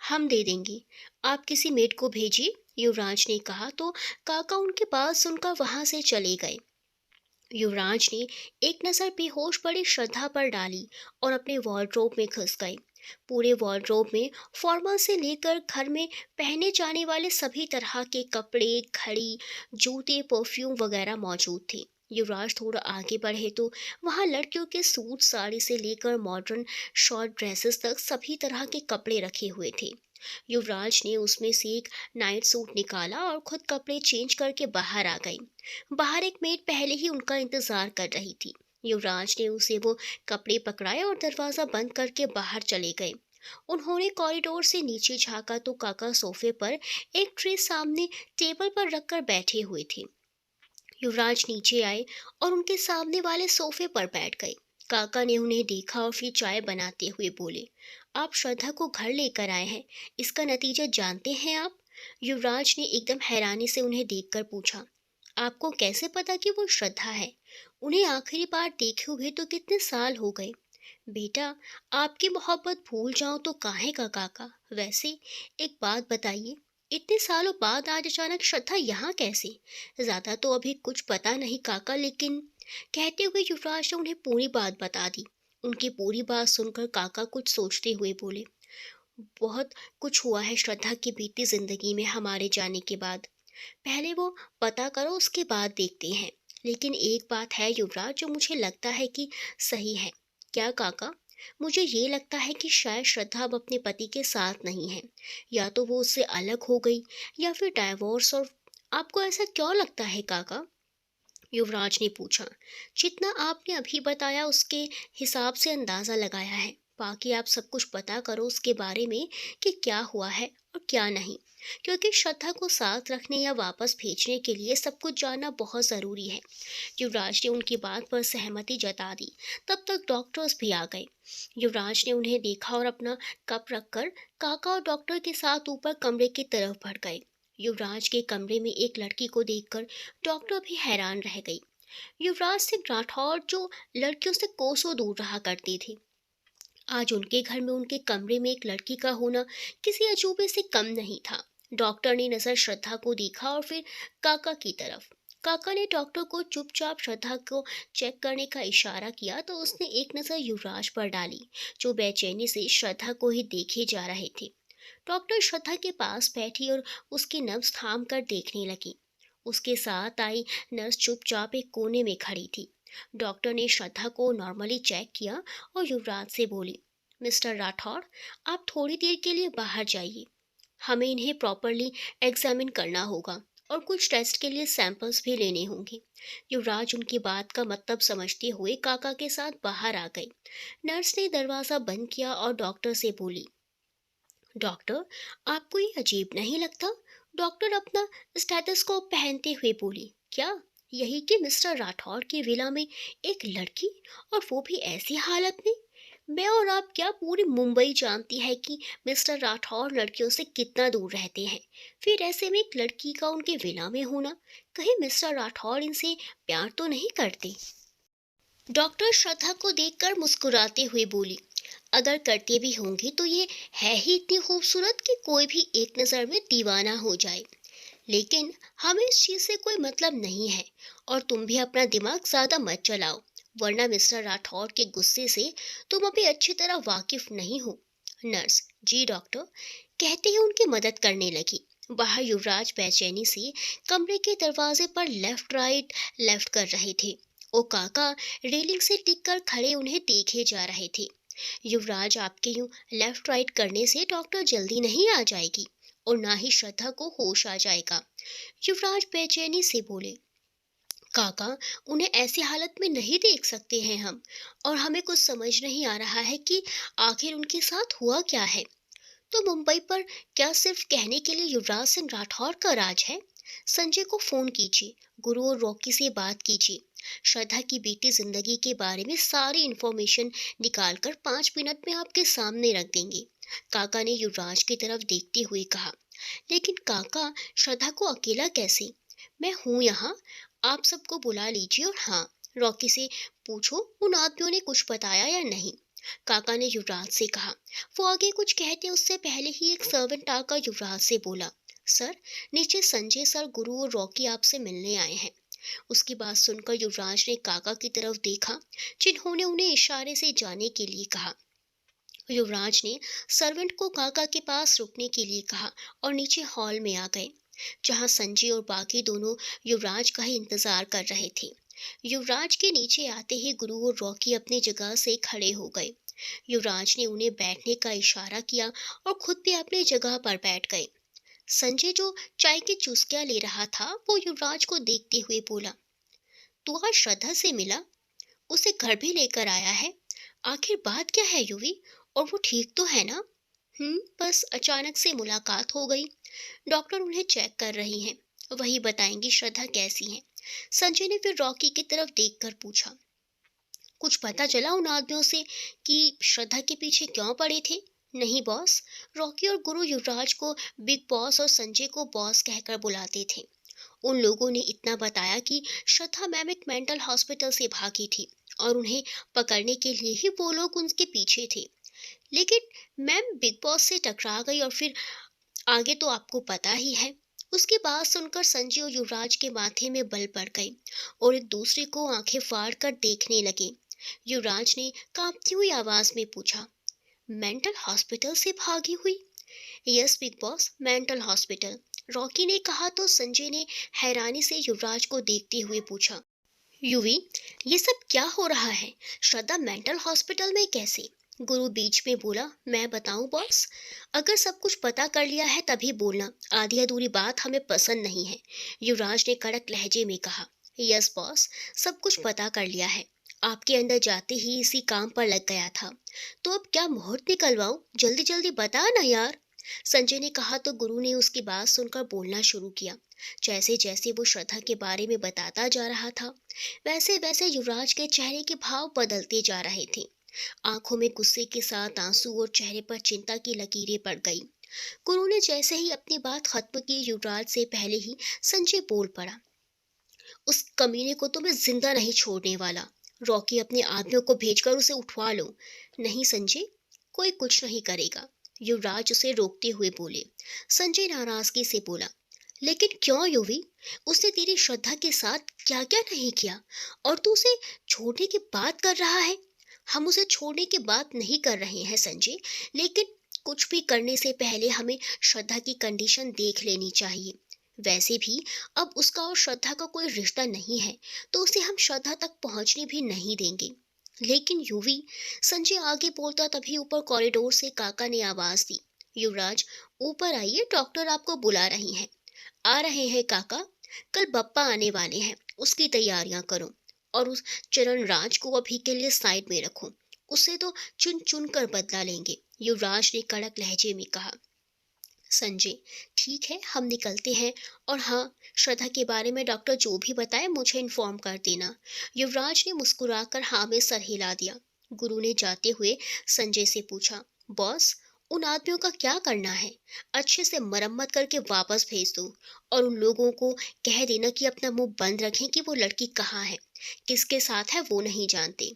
हम दे देंगे, आप किसी मेड को भेजिए, युवराज ने कहा तो काका उनकी बात सुनकर वहां से चले गए। युवराज ने एक नज़र बेहोश पड़ी श्रद्धा पर डाली और अपने वॉर्डरोब में घुस गए। पूरे वॉर्डरोब में फॉर्मल से लेकर घर में पहने जाने वाले सभी तरह के कपड़े, घड़ी, जूते, परफ्यूम वगैरह मौजूद थे। युवराज थोड़ा आगे बढ़े तो वहाँ लड़कियों के सूट, साड़ी से लेकर मॉडर्न शॉर्ट ड्रेसेस तक सभी तरह के कपड़े रखे हुए थे। युवराज ने उसमें से एक नाइट सूट निकाला और खुद कपड़े चेंज करके बाहर आ गई। बाहर एक मेड पहले ही उनका इंतजार कर रही थी। युवराज ने उसे वो कपड़े पकड़ाए और दरवाजा बंद करके बाहर चले गए। उन्होंने कॉरिडोर से नीचे झांका तो काका सोफे पर एक ट्रे सामने टेबल पर रखकर बैठे हुए थे। युवराज नीचे आए और उनके सामने वाले सोफे पर बैठ गए। काका ने उन्हें देखा और फिर चाय बनाते हुए बोले, आप श्रद्धा को घर लेकर आए हैं, इसका नतीजा जानते हैं आप? युवराज ने एकदम हैरानी से उन्हें देखकर पूछा, आपको कैसे पता कि वो श्रद्धा है? उन्हें आखिरी बार देखे हुए तो कितने साल हो गए। बेटा, आपकी मोहब्बत भूल जाऊं तो काहे का काका। वैसे एक बात बताइए, इतने सालों बाद आज अचानक श्रद्धा यहाँ कैसे? ज्यादा तो अभी कुछ पता नहीं काका, लेकिन कहते हुए युवराज ने उन्हें पूरी बात बता दी। उनकी पूरी बात सुनकर काका कुछ सोचते हुए बोले, बहुत कुछ हुआ है श्रद्धा की बीती जिंदगी में हमारे जाने के बाद। पहले वो पता करो, उसके बाद देखते हैं। लेकिन एक बात है युवराज जो मुझे लगता है कि सही है। क्या काका? मुझे ये लगता है कि शायद श्रद्धा अब अपने पति के साथ नहीं है, या तो वो उससे अलग हो गई या फिर डाइवोर्स। और आपको ऐसा क्यों लगता है काका? युवराज ने पूछा। जितना आपने अभी बताया उसके हिसाब से अंदाजा लगाया है, बाकी आप सब कुछ पता करो उसके बारे में कि क्या हुआ है और क्या नहीं, क्योंकि श्रद्धा को साथ रखने या वापस भेजने के लिए सब कुछ जानना बहुत ज़रूरी है। युवराज ने उनकी बात पर सहमति जता दी। तब तक डॉक्टर्स भी आ गए। युवराज ने उन्हें देखा और अपना कप रखकर काका और डॉक्टर के साथ ऊपर कमरे की तरफ बढ़ गए। युवराज के कमरे में एक लड़की को देखकर डॉक्टर भी हैरान रह गई। युवराज सिंह राठौर जो लड़कियों से कोसों दूर रहा करते थे, आज उनके घर में उनके कमरे में एक लड़की का होना किसी अजूबे से कम नहीं था। डॉक्टर ने नजर श्रद्धा को देखा और फिर काका की तरफ। काका ने डॉक्टर को चुपचाप श्रद्धा को चेक करने का इशारा किया तो उसने एक नज़र युवराज पर डाली, जो बेचैनी से श्रद्धा को ही देखे जा रहे थे। डॉक्टर श्रद्धा के पास बैठी और उसकी नब्ज थाम कर देखने लगी। उसके साथ आई नर्स चुपचाप एक कोने में खड़ी थी। डॉक्टर ने श्रद्धा को नॉर्मली चेक किया और युवराज से बोली, मिस्टर राठौड़, आप थोड़ी देर के लिए बाहर जाइए, हमें इन्हें प्रॉपरली एग्जामिन करना होगा और कुछ टेस्ट के लिए सैंपल्स भी लेने होंगे। युवराज उनकी बात का मतलब समझते हुए काका के साथ बाहर आ गए। नर्स ने दरवाज़ा बंद किया और डॉक्टर से बोली, डॉक्टर, आपको ये अजीब नहीं लगता? डॉक्टर अपना स्टेथोस्कोप पहनते हुए बोली, क्या यही कि मिस्टर राठौर की विला में एक लड़की, और वो भी ऐसी हालत में? मैं और आप क्या पूरी मुंबई जानती है कि मिस्टर राठौर लड़कियों से कितना दूर रहते हैं। फिर ऐसे में एक लड़की का उनके विला में होना, कहीं मिस्टर राठौर इनसे प्यार तो नहीं करते? डॉक्टर श्रद्धा को देखकर मुस्कुराते हुए बोली, अगर करते भी होंगे तो ये है ही इतनी खूबसूरत कि कोई भी एक नज़र में दीवाना हो जाए। लेकिन हमें इस चीज से कोई मतलब नहीं है, और तुम भी अपना दिमाग ज्यादा मत चलाओ, वरना मिस्टर राठौर के गुस्से से तुम अभी अच्छी तरह वाकिफ नहीं हो। नर्स, जी डॉक्टर, कहते ही उनकी मदद करने लगी। बाहर युवराज बेचैनी से कमरे के दरवाजे पर लेफ्ट राइट लेफ्ट कर रहे थे। ओ काका रेलिंग से टिक कर खड़े उन्हें देखे जा रहे थे। युवराज, आपके यूं लेफ्ट राइट करने से डॉक्टर जल्दी नहीं आ जाएगी, और ना ही श्रद्धा को होश आ जाएगा। युवराज बेचैनी से बोले, काका, उन्हें ऐसी हालत में नहीं देख सकते हैं हम, और हमें कुछ समझ नहीं आ रहा है कि आखिर उनके साथ हुआ क्या है। तो मुंबई पर क्या सिर्फ कहने के लिए युवराज सिंह राठौर का राज है? संजय को फोन कीजिए, गुरु और रॉकी से बात कीजिए, श्रद्धा की बीती जिंदगी के बारे में सारी इंफॉर्मेशन निकाल कर 5 मिनट में आपके सामने रख देंगे। काका ने युवराज की तरफ देखते हुए कहा। लेकिन काका, श्रद्धा को अकेला कैसे? मैं हूं यहाँ, आप सबको बुला लीजिए, और हाँ, रॉकी से पूछो उन आदमियों ने कुछ बताया या नहीं, काका ने युवराज से कहा। वो आगे कुछ कहते उससे पहले ही एक सर्वेंट आकर युवराज से बोला, सर, नीचे संजय सर, गुरु और रॉकी आपसे मिलने आए हैं। उसकी बात सुनकर युवराज ने काका की तरफ देखा, जिन्होंने उन्हें इशारे से जाने के लिए कहा। युवराज ने सर्वेंट को काका के पास रुकने के लिए कहा और नीचे हॉल में आ गए, जहां संजय और बाकी दोनों युवराज का ही इंतजार कर रहे थे। युवराज के नीचे आते ही गुरु और रॉकी अपनी जगह से खड़े हो गए। युवराज ने उन्हें बैठने का इशारा किया और खुद भी अपनी जगह पर बैठ गए। संजय, जो चाय की चुस्कियां ले रहा था, वो युवराज को देखते हुए बोला, तू आज श्रद्धा से मिला? उसे घर भी लेकर आया है? आखिर बात क्या है युवी? और वो ठीक तो है ना? बस अचानक से मुलाकात हो गई। डॉक्टर उन्हें चेक कर रही हैं, वही बताएंगी श्रद्धा कैसी है। संजय ने फिर रॉकी की तरफ देखकर पूछा, कुछ पता चला उन आदमियों से कि श्रद्धा के पीछे क्यों पड़े थे? नहीं बॉस, रॉकी और गुरु युवराज को बिग बॉस और संजय को बॉस कहकर बुलाते थे। उन लोगों ने इतना बताया कि श्रद्धा मैम एक मेंटल हॉस्पिटल से भागी थी, और उन्हें पकड़ने के लिए ही वो लोग उनके पीछे थे। लेकिन मैम बिग बॉस से टकरा गई, और फिर आगे तो आपको पता ही है। उसकी बात सुनकर संजय और युवराज के माथे में बल पड़ गए, और एक दूसरे को आंखें फाड़ कर देखने लगे। युवराज ने कांपती हुई आवाज में पूछा, मेंटल हॉस्पिटल से भागी हुई? Yes big boss, mental hospital, Rocky ने कहा तो संजय ने हैरानी से युवराज को देखते हुए पूछा, युवी, ये सब क्या हो रहा है? श्रद्धा मेंटल हॉस्पिटल में कैसे? गुरु बीच में बोला, मैं बताऊं बॉस, अगर सब कुछ पता कर लिया है तभी बोलना, आधी अधूरी बात हमें पसंद नहीं है। युवराज ने कड़क लहजे में कहा, यस बॉस, सब कुछ पता कर लिया है, आपके अंदर जाते ही इसी काम पर लग गया था। तो अब क्या मुहूर्त निकलवाऊं? जल्दी जल्दी बता ना यार। संजय ने कहा तो गुरु ने उसकी बात सुनकर बोलना शुरू किया। जैसे जैसे वो श्रद्धा के बारे में बताता जा रहा था, वैसे वैसे युवराज के चेहरे के भाव बदलते जा रहे थे। आंखों में गुस्से के साथ आंसू और चेहरे पर चिंता की लकीरें पड़ गई। गुरु ने जैसे ही अपनी बात खत्म की, युवराज से पहले ही संजय बोल पड़ा, उस कमीने को तो मैं जिंदा नहीं छोड़ने वाला। रॉकी, अपने आदमियों को भेजकर उसे उठवा लो। नहीं संजय, कोई कुछ नहीं करेगा, युवराज उसे रोकते हुए बोले। संजय नाराजगी से बोला, लेकिन क्यों युवी? उसने तेरी श्रद्धा के साथ क्या क्या नहीं किया, और तू उसे छोड़ने की बात कर रहा है? हम उसे छोड़ने की बात नहीं कर रहे हैं संजय, लेकिन कुछ भी करने से पहले हमें श्रद्धा की कंडीशन देख लेनी चाहिए। वैसे भी अब उसका और श्रद्धा का कोई रिश्ता नहीं है, तो उसे हम श्रद्धा तक पहुंचने भी नहीं देंगे। लेकिन युवी, संजय आगे बोलता तभी ऊपर कॉरिडोर से काका ने आवाज दी, युवराज ऊपर आइए, डॉक्टर आपको बुला रही हैं। आ रहे हैं काका, कल बप्पा आने वाले हैं, उसकी तैयारियां करो, और उस चरण राज को अभी के लिए साइड में रखो, उसे तो चुन चुन कर बदला लेंगे, युवराज ने कड़क लहजे में कहा। संजय, ठीक है, हम निकलते हैं, और हाँ, श्रद्धा के बारे में डॉक्टर जो भी बताए मुझे इन्फॉर्म कर देना। युवराज ने मुस्कुराकर हाँ में सर हिला दिया। गुरु ने जाते हुए संजय से पूछा, बॉस, उन आदमियों का क्या करना है? अच्छे से मरम्मत करके वापस भेज दो, और उन लोगों को कह देना कि अपना मुंह बंद रखें कि वो लड़की कहाँ है, किसके साथ है वो नहीं जानते।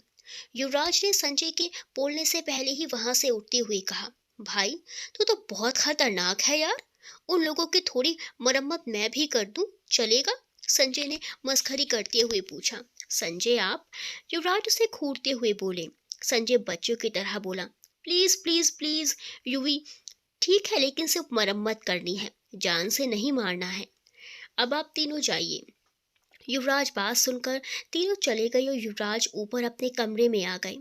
युवराज ने संजय के बोलने से पहले ही वहां से उठते हुए कहा, भाई, तू तो बहुत खतरनाक है यार, उन लोगों की थोड़ी मरम्मत मैं भी कर दूं, चलेगा? संजय ने मस्खरी करते हुए पूछा। संजय आप? युवराज उसे घूरते हुए बोले। संजय बच्चों की तरह बोला, प्लीज प्लीज प्लीज युवी, ठीक है लेकिन सिर्फ मरम्मत करनी है, जान से नहीं मारना है। अब आप तीनों जाइए। युवराज बात सुनकर तीनों चले गए और युवराज ऊपर अपने कमरे में आ गए,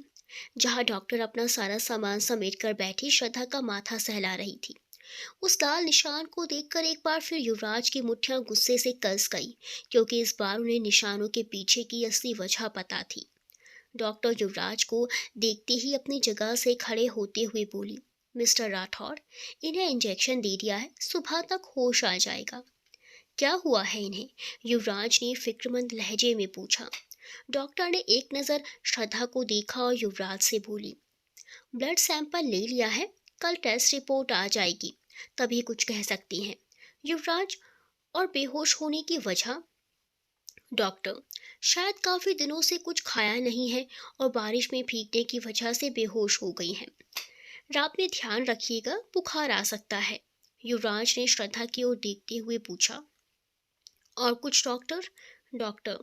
जहां डॉक्टर अपना सारा सामान समेट कर बैठी श्रद्धा का माथा सहला रही थी। उस लाल निशान को देखकर एक बार फिर युवराज की मुट्ठियां गुस्से से कस गई, क्योंकि इस बार उन्हें निशानों के पीछे की असली वजह पता थी। डॉक्टर युवराज को देखते ही अपनी जगह से खड़े होते हुए बोली, मिस्टर राठौर, इन्हें इंजेक्शन दे दिया है, सुबह तक होश आ जाएगा। क्या हुआ है इन्हें? युवराज ने फिक्रमंद लहजे में पूछा। डॉक्टर ने एक नज़र श्रद्धा को देखा और युवराज से बोली, ब्लड सैंपल ले लिया है, कल टेस्ट रिपोर्ट आ जाएगी, तभी कुछ कह सकती हैं। युवराज और बेहोश होने की वजह? डॉक्टर, शायद काफी दिनों से कुछ खाया नहीं है और बारिश में भीगने की वजह से बेहोश हो गई हैं। रात में ध्यान रखिएगा, बुखार आ सकता है। युवराज ने श्रद्धा की ओर देखते हुए पूछा। और कुछ डॉक्टर? डॉक्टर,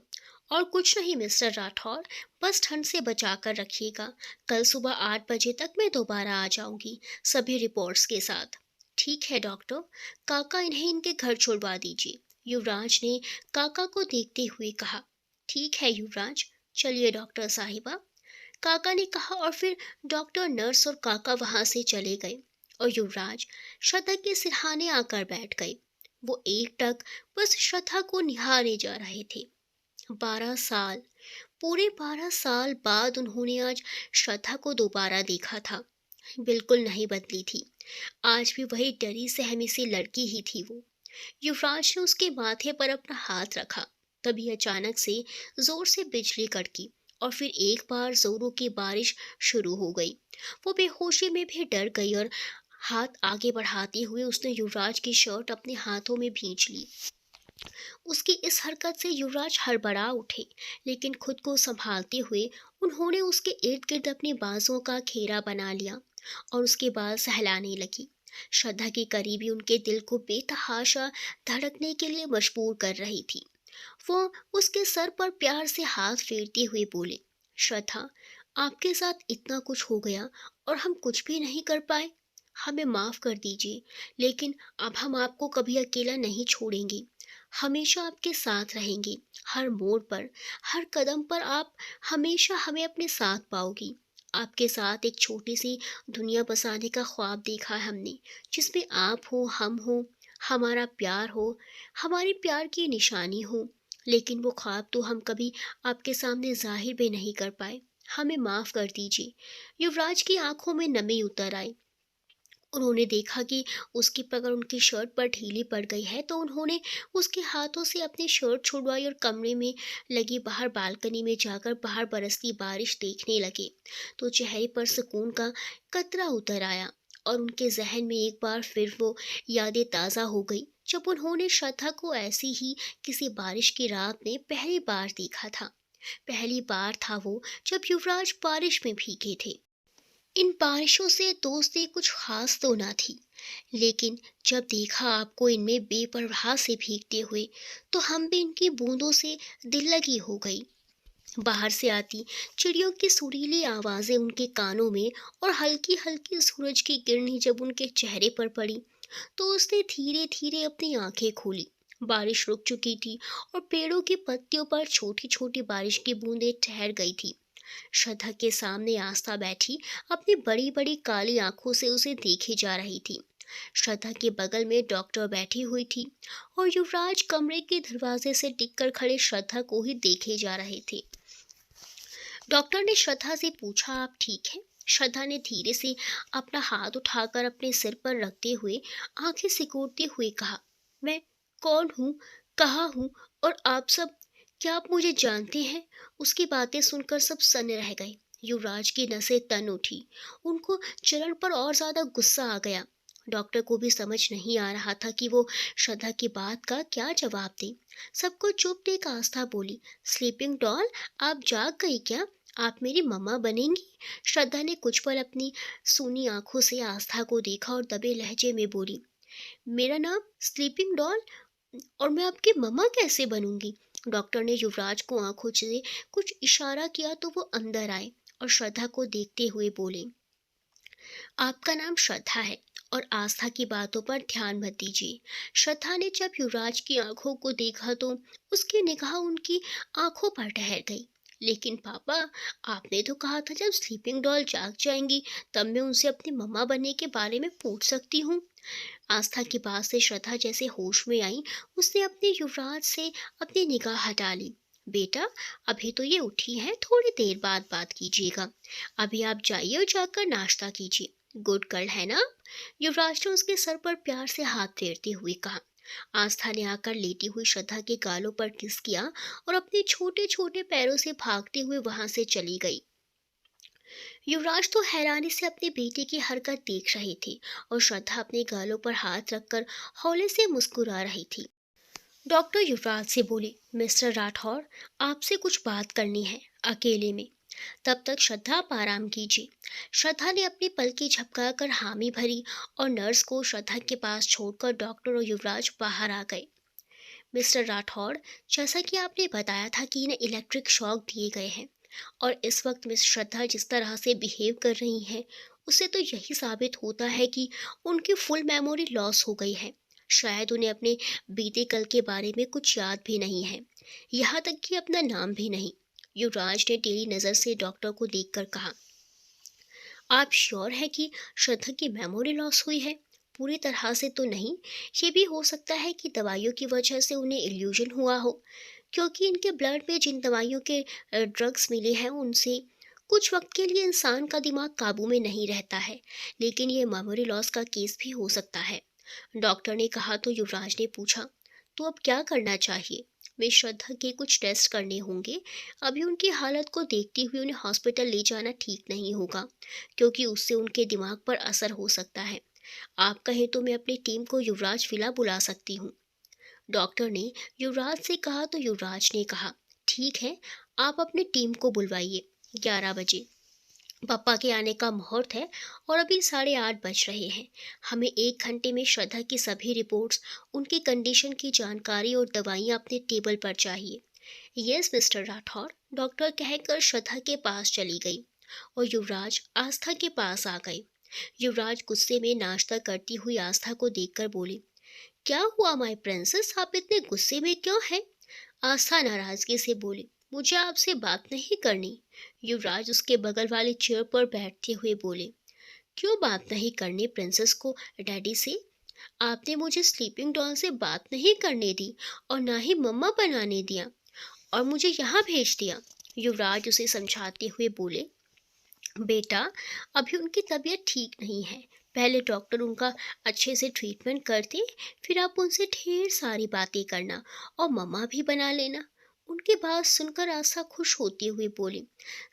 और कुछ नहीं मिस्टर राठौर, बस ठंड से बचा कर रखिएगा। कल सुबह 8 बजे तक मैं दोबारा आ जाऊंगी, सभी रिपोर्ट्स के साथ। ठीक है डॉक्टर, काका इन्हें इनके घर छुड़वा दीजिए, युवराज ने काका को देखते हुए कहा। ठीक है युवराज, चलिए डॉक्टर साहिबा, काका ने कहा और फिर डॉक्टर, नर्स और काका वहां से चले गए और युवराज श्रद्धा के सिरहाने आकर बैठ गए। वो एकटक बस श्रद्धा को निहारे जा रहे थे। 12 साल, पूरे 12 साल बाद उन्होंने आज श्रद्धा को दोबारा देखा था। बिल्कुल नहीं बदली थी, आज भी वही डरी सहमी सी लड़की ही थी वो। युवराज ने उसके माथे पर अपना हाथ रखा, तभी अचानक से जोर से बिजली कड़की और फिर एक बार जोरों की बारिश शुरू हो गई। वो बेहोशी में भी डर गई और हाथ आगे बढ़ाते हुए उसने युवराज की शर्ट अपने हाथों में भींच ली। उसकी इस हरकत से युवराज हड़बड़ा उठे, लेकिन खुद को संभालते हुए उन्होंने उसके इर्द गिर्द अपनी बाजों का घेरा बना लिया और उसके बाद सहलाने लगी। श्रद्धा की करीबी उनके दिल को बेतहाशा धड़कने के लिए मजबूर कर रही थी। वो उसके सर पर प्यार से हाथ फेरते हुए बोले, श्रद्धा, आपके साथ इतना कुछ हो गया और हम कुछ भी नहीं कर पाए, हमें माफ कर दीजिए, लेकिन अब हम आपको कभी अकेला नहीं छोड़ेंगे, हमेशा आपके साथ रहेंगे, हर मोड़ पर, हर कदम पर आप हमेशा हमें अपने साथ पाओगी। आपके साथ एक छोटी सी दुनिया बसाने का ख्वाब देखा है हमने, जिसमें आप हो, हम हो, हमारा प्यार हो, हमारे प्यार की निशानी हो, लेकिन वो ख्वाब तो हम कभी आपके सामने जाहिर भी नहीं कर पाए। हमें माफ कर दीजिए। युवराज की आंखों में नमी उतर आई। उन्होंने देखा कि उसकी पकड़ उनकी शर्ट पर ढीली पड़ गई है, तो उन्होंने उसके हाथों से अपनी शर्ट छुड़वाई और कमरे में लगी बाहर बालकनी में जाकर बाहर बरसती बारिश देखने लगे। तो चेहरे पर सुकून का कतरा उतर आया और उनके जहन में एक बार फिर वो यादें ताज़ा हो गई, जब उन्होंने श्रद्धा को ऐसी ही किसी बारिश की रात में पहली बार देखा था। पहली बार था वो जब युवराज बारिश में भीगे थे। इन बारिशों से दोस्ती कुछ खास तो ना थी, लेकिन जब देखा आपको इनमें बेपरवाह से भीगते हुए, तो हम भी इनकी बूंदों से दिल लगी हो गई। बाहर से आती चिड़ियों की सुरीली आवाज़ें उनके कानों में और हल्की हल्की सूरज की किरणें जब उनके चेहरे पर पड़ी, तो उसने धीरे धीरे अपनी आंखें खोली। बारिश रुक चुकी थी और पेड़ों की पत्तियों पर छोटी छोटी बारिश की बूंदें ठहर गई थी। श्रद्धा के सामने आस्था बैठी अपनी बड़ी बड़ी काली आंखों से उसे देखे जा रही थी। श्रद्धा के बगल में डॉक्टर बैठी हुई थी और युवराज कमरे के दरवाजे से टिककर खड़े श्रद्धा को ही देखे जा रहे थे। डॉक्टर ने श्रद्धा से पूछा, आप ठीक हैं? श्रद्धा ने धीरे से अपना हाथ उठाकर अपने सिर पर रखते हुए आंखें सिकोड़ते हुए कहा, मैं कौन हूँ, कहाँ हूँ, और आप सब, क्या आप मुझे जानते हैं? उसकी बातें सुनकर सब सन्न रह गए। युवराज की नसें तन उठी, उनको चरण पर और ज्यादा गुस्सा आ गया। डॉक्टर को भी समझ नहीं आ रहा था कि वो श्रद्धा की बात का क्या जवाब दे। सबको चुप देख आस्था बोली, स्लीपिंग डॉल, आप जाग गई क्या? आप मेरी मम्मा बनेंगी? श्रद्धा ने कुछ पल अपनी सूनी आंखों से आस्था को देखा और दबे लहजे में बोली, मेरा नाम स्लीपिंग डॉल और मैं आपकी मम्मा कैसे बनूंगी? डॉक्टर ने युवराज को आंखों से कुछ इशारा किया तो वो अंदर आए और श्रद्धा को देखते हुए बोले, आपका नाम श्रद्धा है और आस्था की बातों पर ध्यान मत दीजिए। श्रद्धा ने जब युवराज की आंखों को देखा तो उसकी निगाह उनकी आंखों पर ठहर गई। लेकिन पापा, आपने तो कहा था जब स्लीपिंग डॉल जाग जाएंगी तब मैं उनसे अपनी मम्मा बनने के बारे में पूछ सकती हूँ। आस्था की बात से श्रद्धा जैसे होश में आई, उसने अपने युवराज से अपनी निगाह हटा ली। बेटा, अभी तो ये उठी हैं, थोड़ी देर बाद बात कीजिएगा। अभी आप जाइए और जाकर नाश्ता कीजिए। गुड गर्ल है ना आप? युवराज ने उसके सर पर प्यार से हाथ फेरते हुए कहा। आस्था ने आकर लेटी हुई श्रद्धा के गालों पर किस किया और अपने छोटे छोटे पैरों से भागते हुए वहां से चली गई। युवराज तो हैरानी से अपने बेटे की हरकत देख रहे थे और श्रद्धा अपने गालों पर हाथ रखकर हौले से मुस्कुरा रही थी। डॉक्टर युवराज से बोले, मिस्टर राठौर, आपसे कुछ बात करनी है, अकेले में। तब तक श्रद्धा आप आराम कीजिए। श्रद्धा ने अपनी पलकें झपकाकर हामी भरी और नर्स को श्रद्धा के पास छोड़कर डॉक्टर और युवराज बाहर आ गए। मिस्टर राठौर, जैसा कि आपने बताया था कि इन्हें इलेक्ट्रिक शॉक दिए गए हैं और इस वक्त मिस श्रद्धा जिस तरह से बिहेव कर रही हैं, उससे तो यही साबित होता है कि उनकी फुल मेमोरी लॉस हो गई है। शायद उन्हें अपने बीते कल के बारे में कुछ याद भी नहीं है, यहाँ तक कि अपना नाम भी नहीं। युवराज ने टेढ़ी नज़र से डॉक्टर को देखकर कहा, आप श्योर हैं कि श्रद्धा की मेमोरी लॉस हुई है? पूरी तरह से तो नहीं, ये भी हो सकता है कि दवाइयों की वजह से उन्हें इल्यूजन हुआ हो, क्योंकि इनके ब्लड में जिन दवाइयों के ड्रग्स मिले हैं उनसे कुछ वक्त के लिए इंसान का दिमाग काबू में नहीं रहता है, लेकिन ये मेमोरी लॉस का केस भी हो सकता है। डॉक्टर ने कहा तो युवराज ने पूछा, तो अब क्या करना चाहिए? वे श्रद्धा के कुछ टेस्ट करने होंगे। अभी उनकी हालत को देखते हुए उन्हें हॉस्पिटल ले जाना ठीक नहीं होगा, क्योंकि उससे उनके दिमाग पर असर हो सकता है। आप कहें तो मैं अपनी टीम को युवराज विला बुला सकती हूँ। डॉक्टर ने युवराज से कहा तो युवराज ने कहा, ठीक है, आप अपनी टीम को बुलवाइए। 11 बजे पापा के आने का मुहूर्त है और अभी 8:30 बज रहे हैं। हमें 1 घंटे में श्रद्धा की सभी रिपोर्ट्स, उनकी कंडीशन की जानकारी और दवाइयाँ अपने टेबल पर चाहिए। यस मिस्टर राठौर, डॉक्टर कहकर श्रद्धा के पास चली गई और युवराज आस्था के पास आ गए। युवराज गुस्से में नाश्ता करती हुई आस्था को देखकर बोले, क्या हुआ माय प्रिंसेस, आप इतने गुस्से में क्यों हैं? आस्था नाराजगी से बोली, मुझे आपसे बात नहीं करनी। युवराज उसके बगल वाली चेयर पर बैठते हुए बोले, क्यों बात नहीं करनी प्रिंसेस को डैडी से? आपने मुझे स्लीपिंग डॉल से बात नहीं करने दी और ना ही मम्मा बनाने दिया और मुझे यहाँ भेज दिया। युवराज उसे समझाते हुए बोले, बेटा, अभी उनकी तबीयत ठीक नहीं है, पहले डॉक्टर उनका अच्छे से ट्रीटमेंट करते, फिर आप उनसे ढेर सारी बातें करना और मम्मा भी बना लेना। उनकी बात सुनकर आशा खुश होती हुई बोली,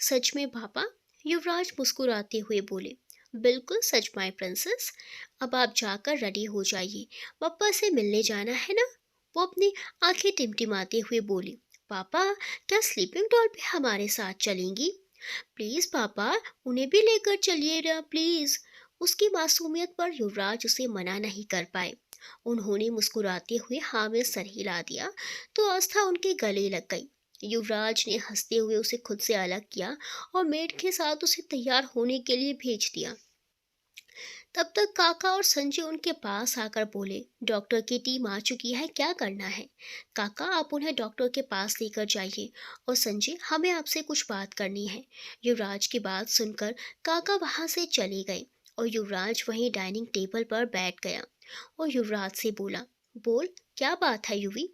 सच में पापा? युवराज मुस्कुराते हुए बोले, बिल्कुल सच माय प्रिंसेस। अब आप जाकर रेडी हो जाइए, पापा से मिलने जाना है ना? वो अपनी आंखें टिमटिमाते हुए बोली, पापा, क्या स्लीपिंग डॉल भी हमारे साथ चलेंगी? प्लीज पापा, उन्हें भी लेकर चलिए ना प्लीज। उसकी मासूमियत पर युवराज उसे मना नहीं कर पाए। उन्होंने मुस्कुराते हुए हाँ में सर हिला दिया तो आस्था उनके गले लग गई। युवराज ने हंसते हुए उसे खुद से अलग किया और मेड के साथ उसे तैयार होने के लिए भेज दिया। तब तक काका और संजय उनके पास आकर बोले, डॉक्टर की टीम आ चुकी है, क्या करना है? काका, आप उन्हें डॉक्टर के पास लेकर जाइए और संजय, हमें आपसे कुछ बात करनी है। युवराज की बात सुनकर काका वहां से चले गए और युवराज वहीं डाइनिंग टेबल पर बैठ गया और युवराज से बोला, बोल, क्या बात है युवी?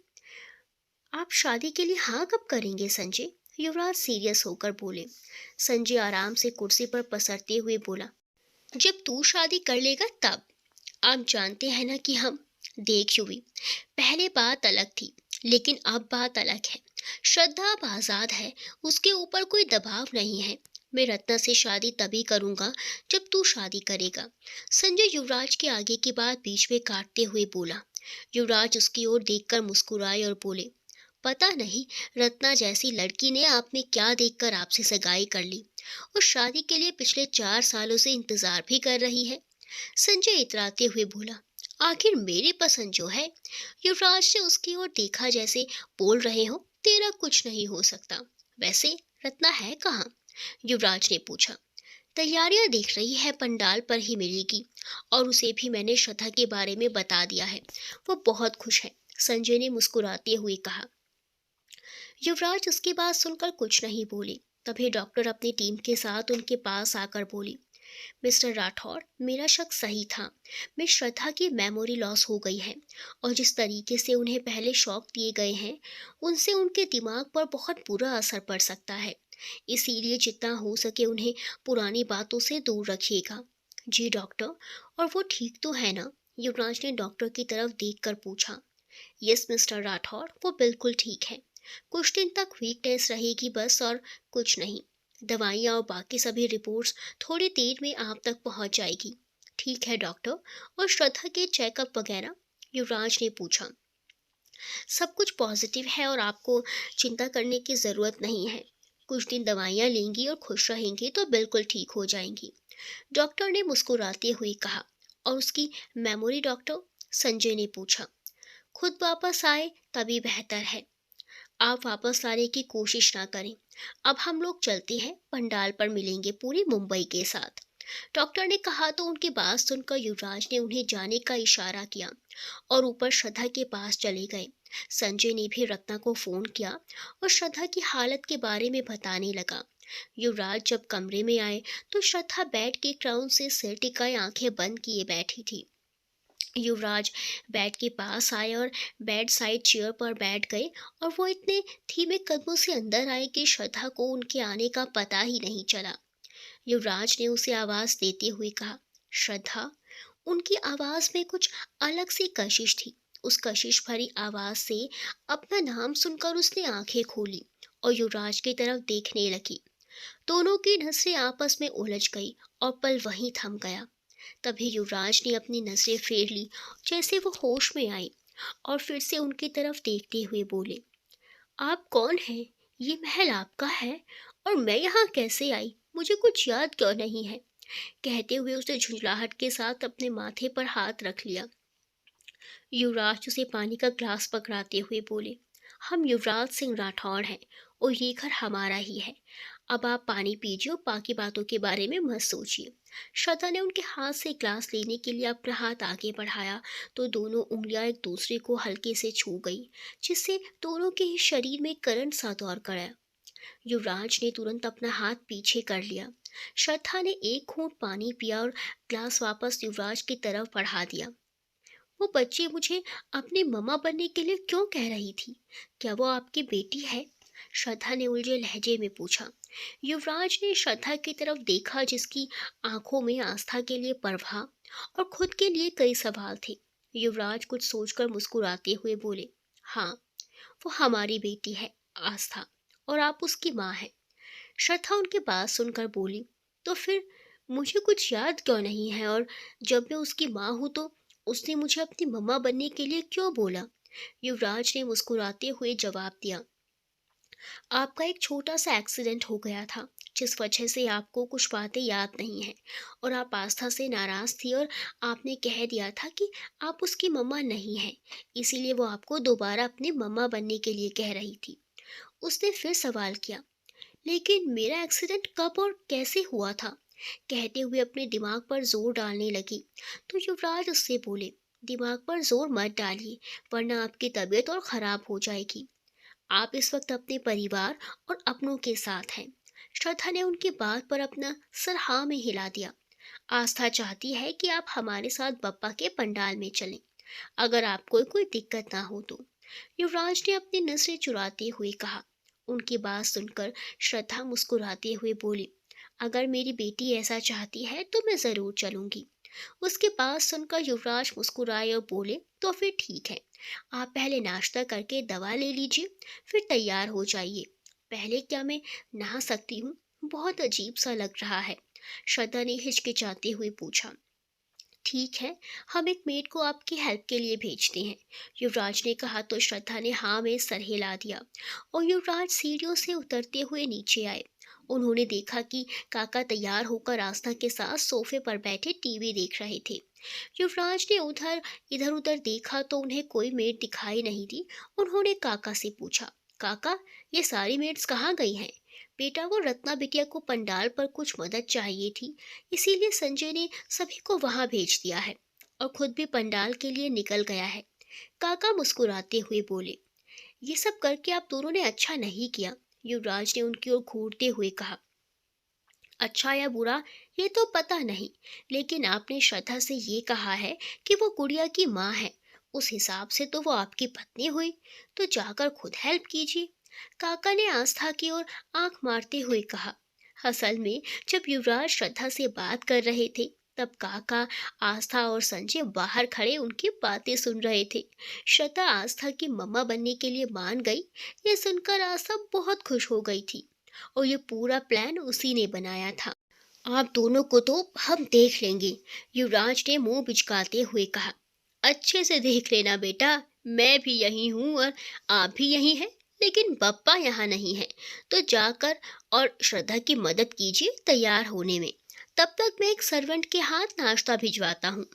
आप शादी के लिए हाँ कब करेंगे संजय? युवराज सीरियस होकर बोले। संजय आराम से कुर्सी पर पसरते हुए बोला, जब तू शादी कर लेगा तब। आप जानते हैं ना कि हम, देख युवी, पहले बात अलग थी लेकिन अब बात अलग है। श्रद्धा अब आजाद है, उसके ऊपर कोई दबाव नहीं है। मैं रत्ना से शादी तभी करूंगा जब तू शादी करेगा। संजय युवराज के आगे की बात बीच में काटते हुए बोला। युवराज उसकी ओर देखकर मुस्कुराए और बोले, पता नहीं रत्ना जैसी लड़की ने आप में क्या देखकर आपसे सगाई कर ली और शादी के लिए पिछले 4 सालों से इंतजार भी कर रही है। संजय इतराते हुए बोला, आखिर मेरी पसंद जो है। युवराज ने उसकी ओर देखा, जैसे बोल रहे हो तेरा कुछ नहीं हो सकता। वैसे रत्ना है कहाँ? युवराज ने पूछा। तैयारियां देख रही है, पंडाल पर ही मिलेगी। और उसे भी मैंने श्रद्धा के बारे में बता दिया है, वो बहुत खुश है, संजय ने मुस्कुराते हुए कहा। युवराज उसकी बात सुनकर कुछ नहीं बोली। तभी डॉक्टर अपनी टीम के साथ उनके पास आकर बोली, मिस्टर राठौर, मेरा शक सही था। मिस श्रद्धा की मेमोरी लॉस हो गई है, और जिस तरीके से उन्हें पहले शॉक दिए गए हैं, उनसे उनके दिमाग पर बहुत बुरा असर पड़ सकता है। इसीलिए जितना हो सके उन्हें पुरानी बातों से दूर रखिएगा। जी डॉक्टर, और वो ठीक तो है ना? युवराज ने डॉक्टर की तरफ देखकर पूछा। यस मिस्टर राठौर, वो बिल्कुल ठीक है। कुछ दिन तक वीकनेस रहेगी बस, और कुछ नहीं। दवाइयाँ और बाकी सभी रिपोर्ट्स थोड़ी देर में आप तक पहुंच जाएगी। ठीक है डॉक्टर, और श्रद्धा के चेकअप वगैरह? युवराज ने पूछा। सब कुछ पॉजिटिव है और आपको चिंता करने की ज़रूरत नहीं है। कुछ दिन दवाइयाँ लेंगी और खुश रहेंगी तो बिल्कुल ठीक हो जाएंगी, डॉक्टर ने मुस्कुराते हुए कहा। और उसकी मेमोरी डॉक्टर? संजय ने पूछा। खुद वापस आए तभी बेहतर है। आप वापस लाने की कोशिश ना करें। अब हम लोग चलते हैं, पंडाल पर मिलेंगे पूरी मुंबई के साथ, डॉक्टर ने कहा। तो उनकी बात सुनकर युवराज ने उन्हें जाने का इशारा किया और ऊपर श्रद्धा के पास चले गए। संजय ने भी रत्ना को फोन किया और श्रद्धा की हालत के बारे में बताने लगा। युवराज जब कमरे में आए तो श्रद्धा बेड के क्राउन से सिर टिकाए आंखें बंद किए बैठी थी। युवराज बेड के पास आए और बेड साइड चेयर पर बैठ गए, और वो इतने धीमे कदमों से अंदर आए कि श्रद्धा को उनके आने का पता ही नहीं चला। युवराज ने उसे आवाज देते हुए कहा, श्रद्धा। उनकी आवाज में कुछ अलग सी कशिश थी। उस कशिश भरी आवाज से अपना नाम सुनकर उसने आंखें खोली और युवराज की तरफ देखने लगी। दोनों की नजरें आपस में उलझ गई और पल वहीं थम गया। तभी युवराज ने अपनी नजरें फेर ली, जैसे वो होश में आई, और फिर से उनकी तरफ देखते हुए बोले, आप कौन हैं? ये महल आपका है? और मैं यहाँ कैसे आई? मुझे कुछ याद क्यों नहीं है? कहते हुए उसने झुंझलाहट के साथ अपने माथे पर हाथ रख लिया। युवराज उसे पानी का ग्लास पकड़ाते हुए बोले, हम युवराज सिंह राठौड़ हैं और ये घर हमारा ही है। अब आप पानी पीजिए और बाकी बातों के बारे में मत सोचिए। श्रद्धा ने उनके हाथ से ग्लास लेने के लिए अपना हाथ आगे बढ़ाया तो दोनों उंगलियां एक दूसरे को हल्के से छू गई, जिससे दोनों के ही शरीर में करंट सा दौड़ गया। युवराज ने तुरंत अपना हाथ पीछे कर लिया। श्रद्धा ने एक घूंट पानी पिया और ग्लास वापस युवराज की तरफ बढ़ा दिया। वो बच्ची मुझे अपनी मम्मा बनने के लिए क्यों कह रही थी? क्या वो आपकी बेटी है? श्रद्धा ने उलझे लहजे में पूछा। युवराज ने श्रद्धा की तरफ देखा, जिसकी आंखों में आस्था के लिए परवाह और खुद के लिए कई सवाल थे। युवराज कुछ सोचकर मुस्कुराते हुए बोले, हाँ, वो हमारी बेटी है आस्था, और आप उसकी माँ हैं। श्रद्धा उनकी बात सुनकर बोली, तो फिर मुझे कुछ याद क्यों नहीं है? और जब मैं उसकी माँ हूँ तो उसने मुझे अपनी मम्मा बनने के लिए क्यों बोला? युवराज ने मुस्कुराते हुए जवाब दिया, आपका एक छोटा सा एक्सीडेंट हो गया था, जिस वजह से आपको कुछ बातें याद नहीं है, और आप आस्था से नाराज थी और आपने कह दिया था कि आप उसकी मम्मा नहीं हैं, इसीलिए वो आपको दोबारा अपनी मम्मा बनने के लिए कह रही थी। उसने फिर सवाल किया, लेकिन मेरा एक्सीडेंट कब और कैसे हुआ था? कहते हुए अपने दिमाग पर जोर डालने लगी। तो युवराज उससे बोले, दिमाग पर जोर मत डालिए, वरना आपकी तबीयत और खराब हो जाएगी। आप इस वक्त अपने परिवार और अपनों के साथ हैं। श्रद्धा ने उनकी बात पर अपना सर हाँ में हिला दिया। आस्था चाहती है कि आप हमारे साथ बप्पा के पंडाल में चलें, अगर आपको कोई दिक्कत ना हो तो, युवराज ने अपनी नजरें चुराते हुए कहा। उनकी बात सुनकर श्रद्धा मुस्कुराते हुए बोली, अगर मेरी बेटी ऐसा चाहती है तो मैं जरूर चलूंगी। उसके बात सुनकर युवराज मुस्कुराए और बोले, तो फिर ठीक है, आप पहले नाश्ता करके दवा ले लीजिए, फिर तैयार हो जाइए। पहले क्या मैं नहा सकती हूँ? बहुत अजीब सा लग रहा है, श्रद्धा ने हिचकिचाते हुए पूछा। ठीक है, हम एक मेड को आपकी हेल्प के लिए भेजते हैं, युवराज ने कहा। तो श्रद्धा ने हाँ में सर हिला दिया और युवराज सीढ़ियों से उतरते हुए नीचे आए। उन्होंने देखा कि काका तैयार होकर आस्था के साथ सोफे पर बैठे टीवी देख रहे थे। युवराज ने उधर इधर उधर देखा तो उन्हें कोई मेड दिखाई नहीं दी। उन्होंने काका से पूछा, काका, ये सारी मेड्स कहाँ गई हैं? बेटा, वो रत्ना बिटिया को पंडाल पर कुछ मदद चाहिए थी, इसीलिए संजय ने सभी को वहां भेज दिया है और खुद भी पंडाल के लिए निकल गया है। काका मुस्कुराते हुए बोले, ये सब करके आप दोनों ने अच्छा नहीं किया। युवराज ने उनकी ओर घूरते हुए कहा, अच्छा या बुरा ये तो पता नहीं, लेकिन आपने श्रद्धा से ये कहा है कि वो गुड़िया की माँ है, उस हिसाब से तो वो आपकी पत्नी हुई, तो जाकर खुद हेल्प कीजिए। काका ने आस्था की ओर आंख मारते हुए कहा। असल में जब युवराज श्रद्धा से बात कर रहे थे, तब काका, आस्था और संजय बाहर खड़े उनकी बातें सुन रहे थे। श्रद्धा आस्था की मम्मा बनने के लिए मान गई, ये सुनकर आस्था बहुत खुश हो गई थी और ये पूरा प्लान उसी ने बनाया था। आप दोनों को तो हम देख लेंगे, युवराज ने मुंह बिचकाते हुए कहा। अच्छे से देख लेना बेटा, मैं भी यही हूँ और आप भी यही हैं, लेकिन पप्पा यहाँ नहीं है, तो जाकर और श्रद्धा की मदद कीजिए तैयार होने में। तब तक मैं एक सर्वेंट के हाथ नाश्ता भिजवाता हूँ।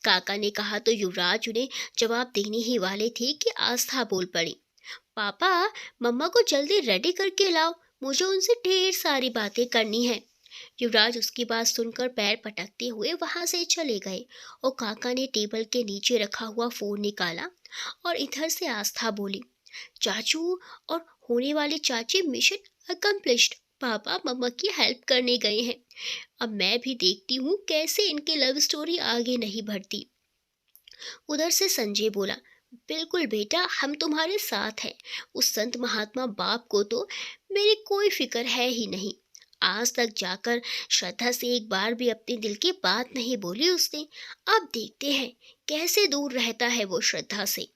काका ने कहा तो युवराज उन्हें जवाब देने ही वाले थे कि आस्था बोल पड़ी, पापा, मम्मा को जल्दी रेडी करके लाओ, मुझे उनसे ढेर सारी बातें करनी है। युवराज उसकी बात सुनकर पैर पटकते हुए वहां से चले गए और काका ने टेबल के नीचे रखा हुआ फोन निकाला और इधर से आस्था बोली, चाचू और होने वाले चाची मिशन अकम्प्लिश्ड, पापा मम्मा की हेल्प करने गए हैं। अब मैं भी देखती हूँ कैसे इनकी लव स्टोरी आगे नहीं बढ़ती। उधर से संजय बोला, बिल्कुल बेटा, हम तुम्हारे साथ हैं। उस संत महात्मा बाप को तो मेरी कोई फिक्र है ही नहीं। आज तक जाकर श्रद्धा से एक बार भी अपने दिल की बात नहीं बोली उसने। अब देखते हैं कैसे दूर रहता है वो श्रद्धा से।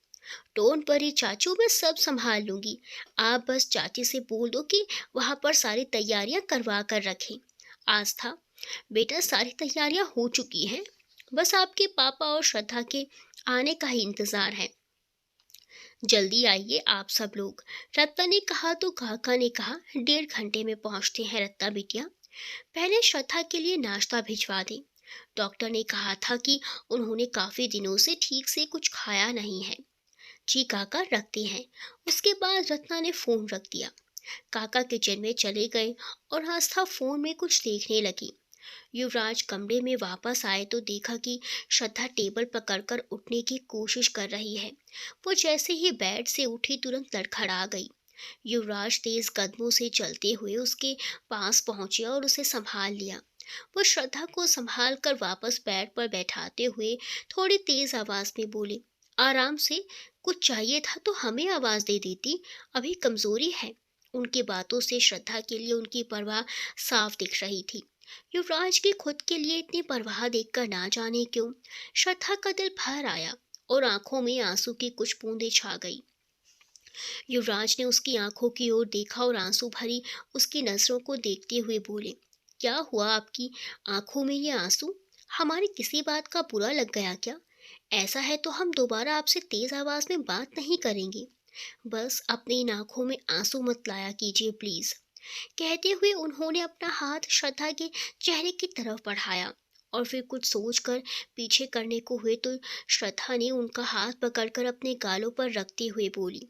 टोन पर ही चाचू, मैं सब संभाल लूंगी, आप बस चाची से बोल दो कि वहां पर सारी तैयारियां करवा कर रखें। आस्था, बेटा, सारी तैयारियां हो चुकी हैं, बस आपके पापा और श्रद्धा के आने का ही इंतजार है। जल्दी आइए आप सब लोग। रत्ना ने कहा तो काका ने कहा, 1.5 घंटे में पहुंचते हैं रत्ना बिटिया। पहले श्रद्धा के लिए नाश्ता भिजवा दें। डॉक्टर ने कहा था कि उन्होंने काफी दिनों से ठीक से कुछ खाया नहीं है। जी काका, रखते हैं। उसके बाद रत्ना ने फोन रख दिया। काका किचन में चले गए और आस्था फोन में कुछ देखने लगी। युवराज कमरे में वापस आए तो देखा कि श्रद्धा टेबल पकड़कर उठने की कोशिश कर रही है। वो जैसे ही बेड से उठी तुरंत लड़खड़ा गई। युवराज तेज कदमों से चलते हुए उसके पास पहुंचे और उसे संभाल लिया। वो श्रद्धा को संभाल कर वापस बेड पर बैठाते हुए थोड़ी तेज आवाज में बोले, आराम से, कुछ चाहिए था तो हमें आवाज दे देती, अभी कमजोरी है। उनकी बातों से श्रद्धा के लिए उनकी परवाह साफ दिख रही थी। युवराज की खुद के लिए इतनी परवाह देखकर ना जाने क्यों श्रद्धा का दिल भर आया और आंखों में आंसू की कुछ बूंदें छा गई। युवराज ने उसकी आंखों की ओर देखा और आंसू भरी उसकी नजरों को देखते हुए बोले, क्या हुआ आपकी आंखों में ये आंसू? हमारी किसी बात का बुरा लग गया क्या? ऐसा है तो हम दोबारा आपसे तेज आवाज में बात नहीं करेंगे। बस अपनी इन आंखों में आंसू मत लाया कीजिए प्लीज। कहते हुए उन्होंने अपना हाथ श्रद्धा के चेहरे की तरफ बढ़ाया और फिर कुछ सोचकर पीछे करने को हुए तो श्रद्धा ने उनका हाथ पकड़कर अपने गालों पर रखते हुए बोली,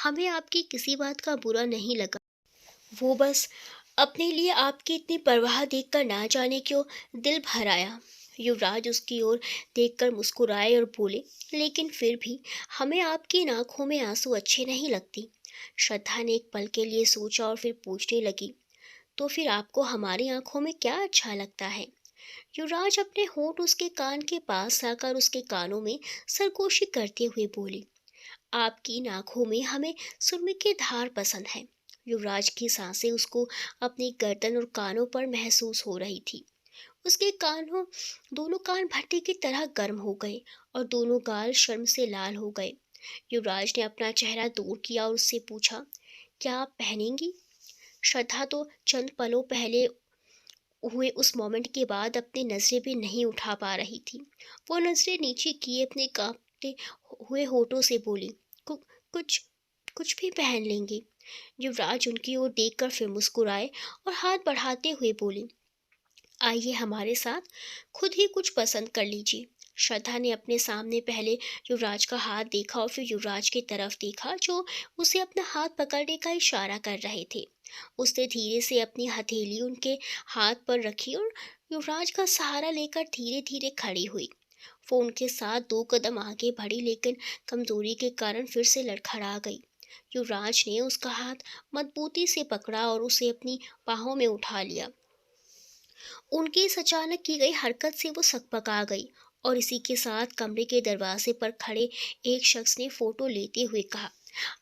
हमें आपकी किसी बात का बुरा नहीं लगा, वो बस अपने लिए आपकी इतनी परवाह देखकर ना जाने क्यों दिल भर आया। युवराज उसकी ओर देखकर मुस्कुराए और बोले, लेकिन फिर भी हमें आपकी इन आंखों में आंसू अच्छे नहीं लगती। श्रद्धा ने एक पल के लिए सोचा और फिर पूछने लगी, तो फिर आपको हमारी आंखों में क्या अच्छा लगता है? युवराज अपने होंठ उसके कान के पास आकर उसके कानों में सरगोशी करते हुए बोले, आपकी इन आंखों में हमें सुरमे की धार पसंद है। युवराज की सांसें उसको अपनी गर्दन और कानों पर महसूस हो रही थी। उसके कानों दोनों कान भट्टी की तरह गर्म हो गए और दोनों गाल शर्म से लाल हो गए। युवराज ने अपना चेहरा दूर किया और उससे पूछा, क्या आप पहनेंगी? श्रद्धा तो चंद पलों पहले हुए उस मोमेंट के बाद अपनी नजरें भी नहीं उठा पा रही थी। वो नजरें नीचे किए अपने कांपते हुए होठों से बोली, "कु- कुछ कुछ भी पहन लेंगे।" युवराज उनकी ओर देखकर फिर मुस्कुराए और हाथ बढ़ाते हुए बोले, आइए हमारे साथ, खुद ही कुछ पसंद कर लीजिए। श्रद्धा ने अपने सामने पहले युवराज का हाथ देखा और फिर युवराज की तरफ देखा जो उसे अपना हाथ पकड़ने का इशारा कर रहे थे। उसने धीरे से अपनी हथेली उनके हाथ पर रखी और युवराज का सहारा लेकर धीरे धीरे खड़ी हुई। वो उनके साथ 2 कदम आगे बढ़ी लेकिन कमजोरी के कारण फिर से लड़खड़ा गई। युवराज ने उसका हाथ मजबूती से पकड़ा और उसे अपनी बाहों में उठा लिया। उनकी इस अचानक की गई हरकत से वो सकपका गई और इसी के साथ कमरे के दरवाजे पर खड़े एक शख्स ने फोटो लेते हुए कहा,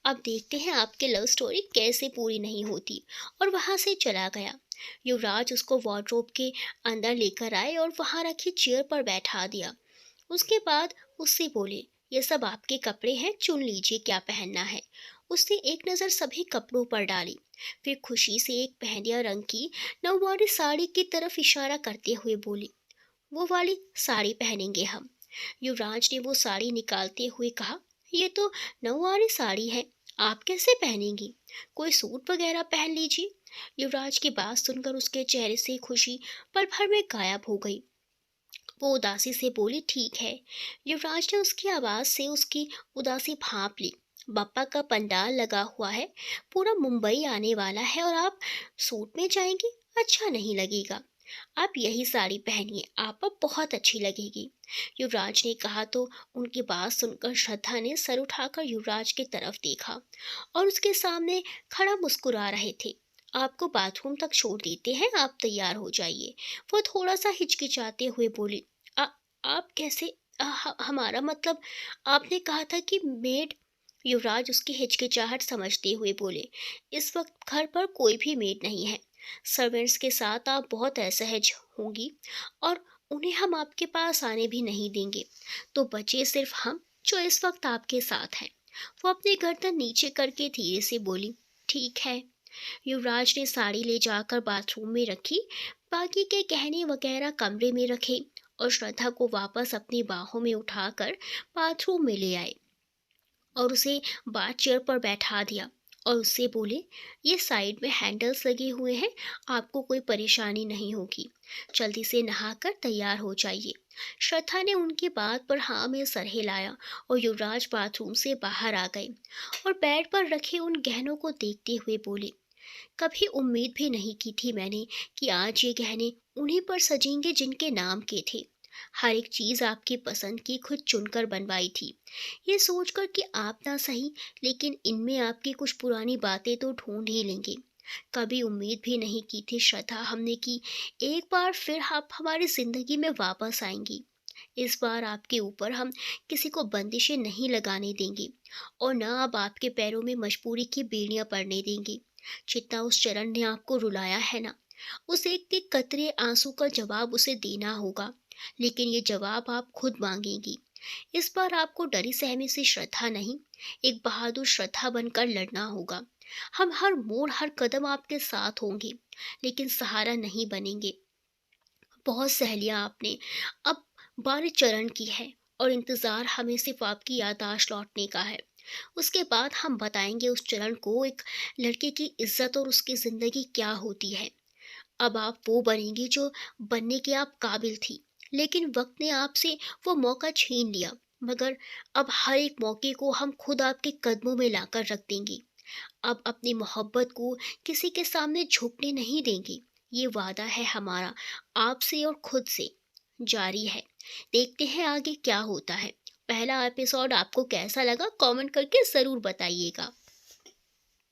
अब देखते हैं आपकी लव स्टोरी कैसे पूरी नहीं होती, और वहां से चला गया। युवराज उसको वार्डरोब के अंदर लेकर आए और वहां रखी चेयर पर बैठा दिया। उसके बाद उससे बोले, ये सब आपके कपड़े हैं, चुन लीजिए क्या पहनना है। उसने एक नज़र सभी कपड़ों पर डाली, फिर खुशी से एक पहनिया रंग की नौवारी साड़ी की तरफ इशारा करते हुए बोली, वो वाली साड़ी पहनेंगे हम। युवराज ने वो साड़ी निकालते हुए कहा, ये तो नौवारी साड़ी है, आप कैसे पहनेंगी, कोई सूट वगैरह पहन लीजिए। युवराज की बात सुनकर उसके चेहरे से खुशी पल भर में गायब हो गई। वो उदासी से बोली, ठीक है। युवराज ने उसकी आवाज़ से उसकी उदासी भांप ली। बप्पा का पंडाल लगा हुआ है, पूरा मुंबई आने वाला है और आप सूट में जाएंगी, अच्छा नहीं लगेगा। आप यही साड़ी पहनिए, आप पर बहुत अच्छी लगेगी। युवराज ने कहा तो उनकी बात सुनकर श्रद्धा ने सर उठाकर युवराज की तरफ देखा और उसके सामने खड़ा मुस्कुरा रहे थे। आपको बाथरूम तक छोड़ देते हैं, आप तैयार हो जाइए। वो थोड़ा सा हिचकिचाते हुए बोली, आप कैसे, हमारा मतलब, आपने कहा था कि मेड। युवराज उसकी हिचकिचाहट समझते हुए बोले, इस वक्त घर पर कोई भी मेड नहीं है। सर्वेंट्स के साथ आप बहुत असहज होंगी और उन्हें हम आपके पास आने भी नहीं देंगे, तो बचे सिर्फ हम जो इस वक्त आपके साथ हैं। वो अपनी गर्दन नीचे करके धीरे से बोली, ठीक है। युवराज ने साड़ी ले जाकर बाथरूम में रखी, बाकी के गहने वगैरह कमरे में रखे और श्रद्धा को वापस अपनी बाहों में उठाकर बाथरूम में ले आए और उसे बाथ चेयर पर बैठा दिया और उससे बोले, ये साइड में हैंडल्स लगे हुए हैं, आपको कोई परेशानी नहीं होगी, जल्दी से नहाकर तैयार हो जाइए। श्रद्धा ने उनकी बात पर हाँ में सर हिलाया और युवराज बाथरूम से बाहर आ गए और बेड पर रखे उन गहनों को देखते हुए बोले, कभी उम्मीद भी नहीं की थी मैंने कि आज ये गहने उन्हीं पर सजेंगे जिनके नाम के थे। हर एक चीज़ आपकी पसंद की खुद चुनकर बनवाई थी, ये सोचकर कि आप ना सही लेकिन इनमें आपकी कुछ पुरानी बातें तो ढूंढ ही लेंगे। कभी उम्मीद भी नहीं की थी श्रद्धा हमने कि एक बार फिर आप हमारी ज़िंदगी में वापस आएंगी। इस बार आपके ऊपर हम किसी को बंदिशें नहीं लगाने देंगे और न अब आपके पैरों में मजबूरी की बेड़ियां पड़ने देंगे। जितना उस चरण ने आपको रुलाया है ना, उस एक एक कतरे आंसू का जवाब उसे देना होगा, लेकिन ये जवाब आप खुद मांगेंगी। इस बार आपको डरी सहमी से श्रद्धा नहीं, एक बहादुर श्रद्धा बनकर लड़ना होगा। हम हर मोड़ हर कदम आपके साथ होंगे, लेकिन सहारा नहीं बनेंगे। बहुत सह लिया आपने, अब बारी चरण की है और इंतज़ार हमें सिर्फ आपकी याददाश्त लौटने का है। उसके बाद हम बताएंगे उस चरण को एक लड़के की इज्जत और उसकी ज़िंदगी क्या होती है। अब आप वो बनेंगी जो बनने के आप काबिल थी, लेकिन वक्त ने आपसे वो मौका छीन लिया। मगर अब हर एक मौके को हम खुद आपके कदमों में लाकर रख देंगे। अब अपनी मोहब्बत को किसी के सामने झुकने नहीं देंगे। ये वादा है हमारा आपसे और खुद से, जारी है। देखते हैं आगे क्या होता है। पहला एपिसोड आपको कैसा लगा, कमेंट करके ज़रूर बताइएगा।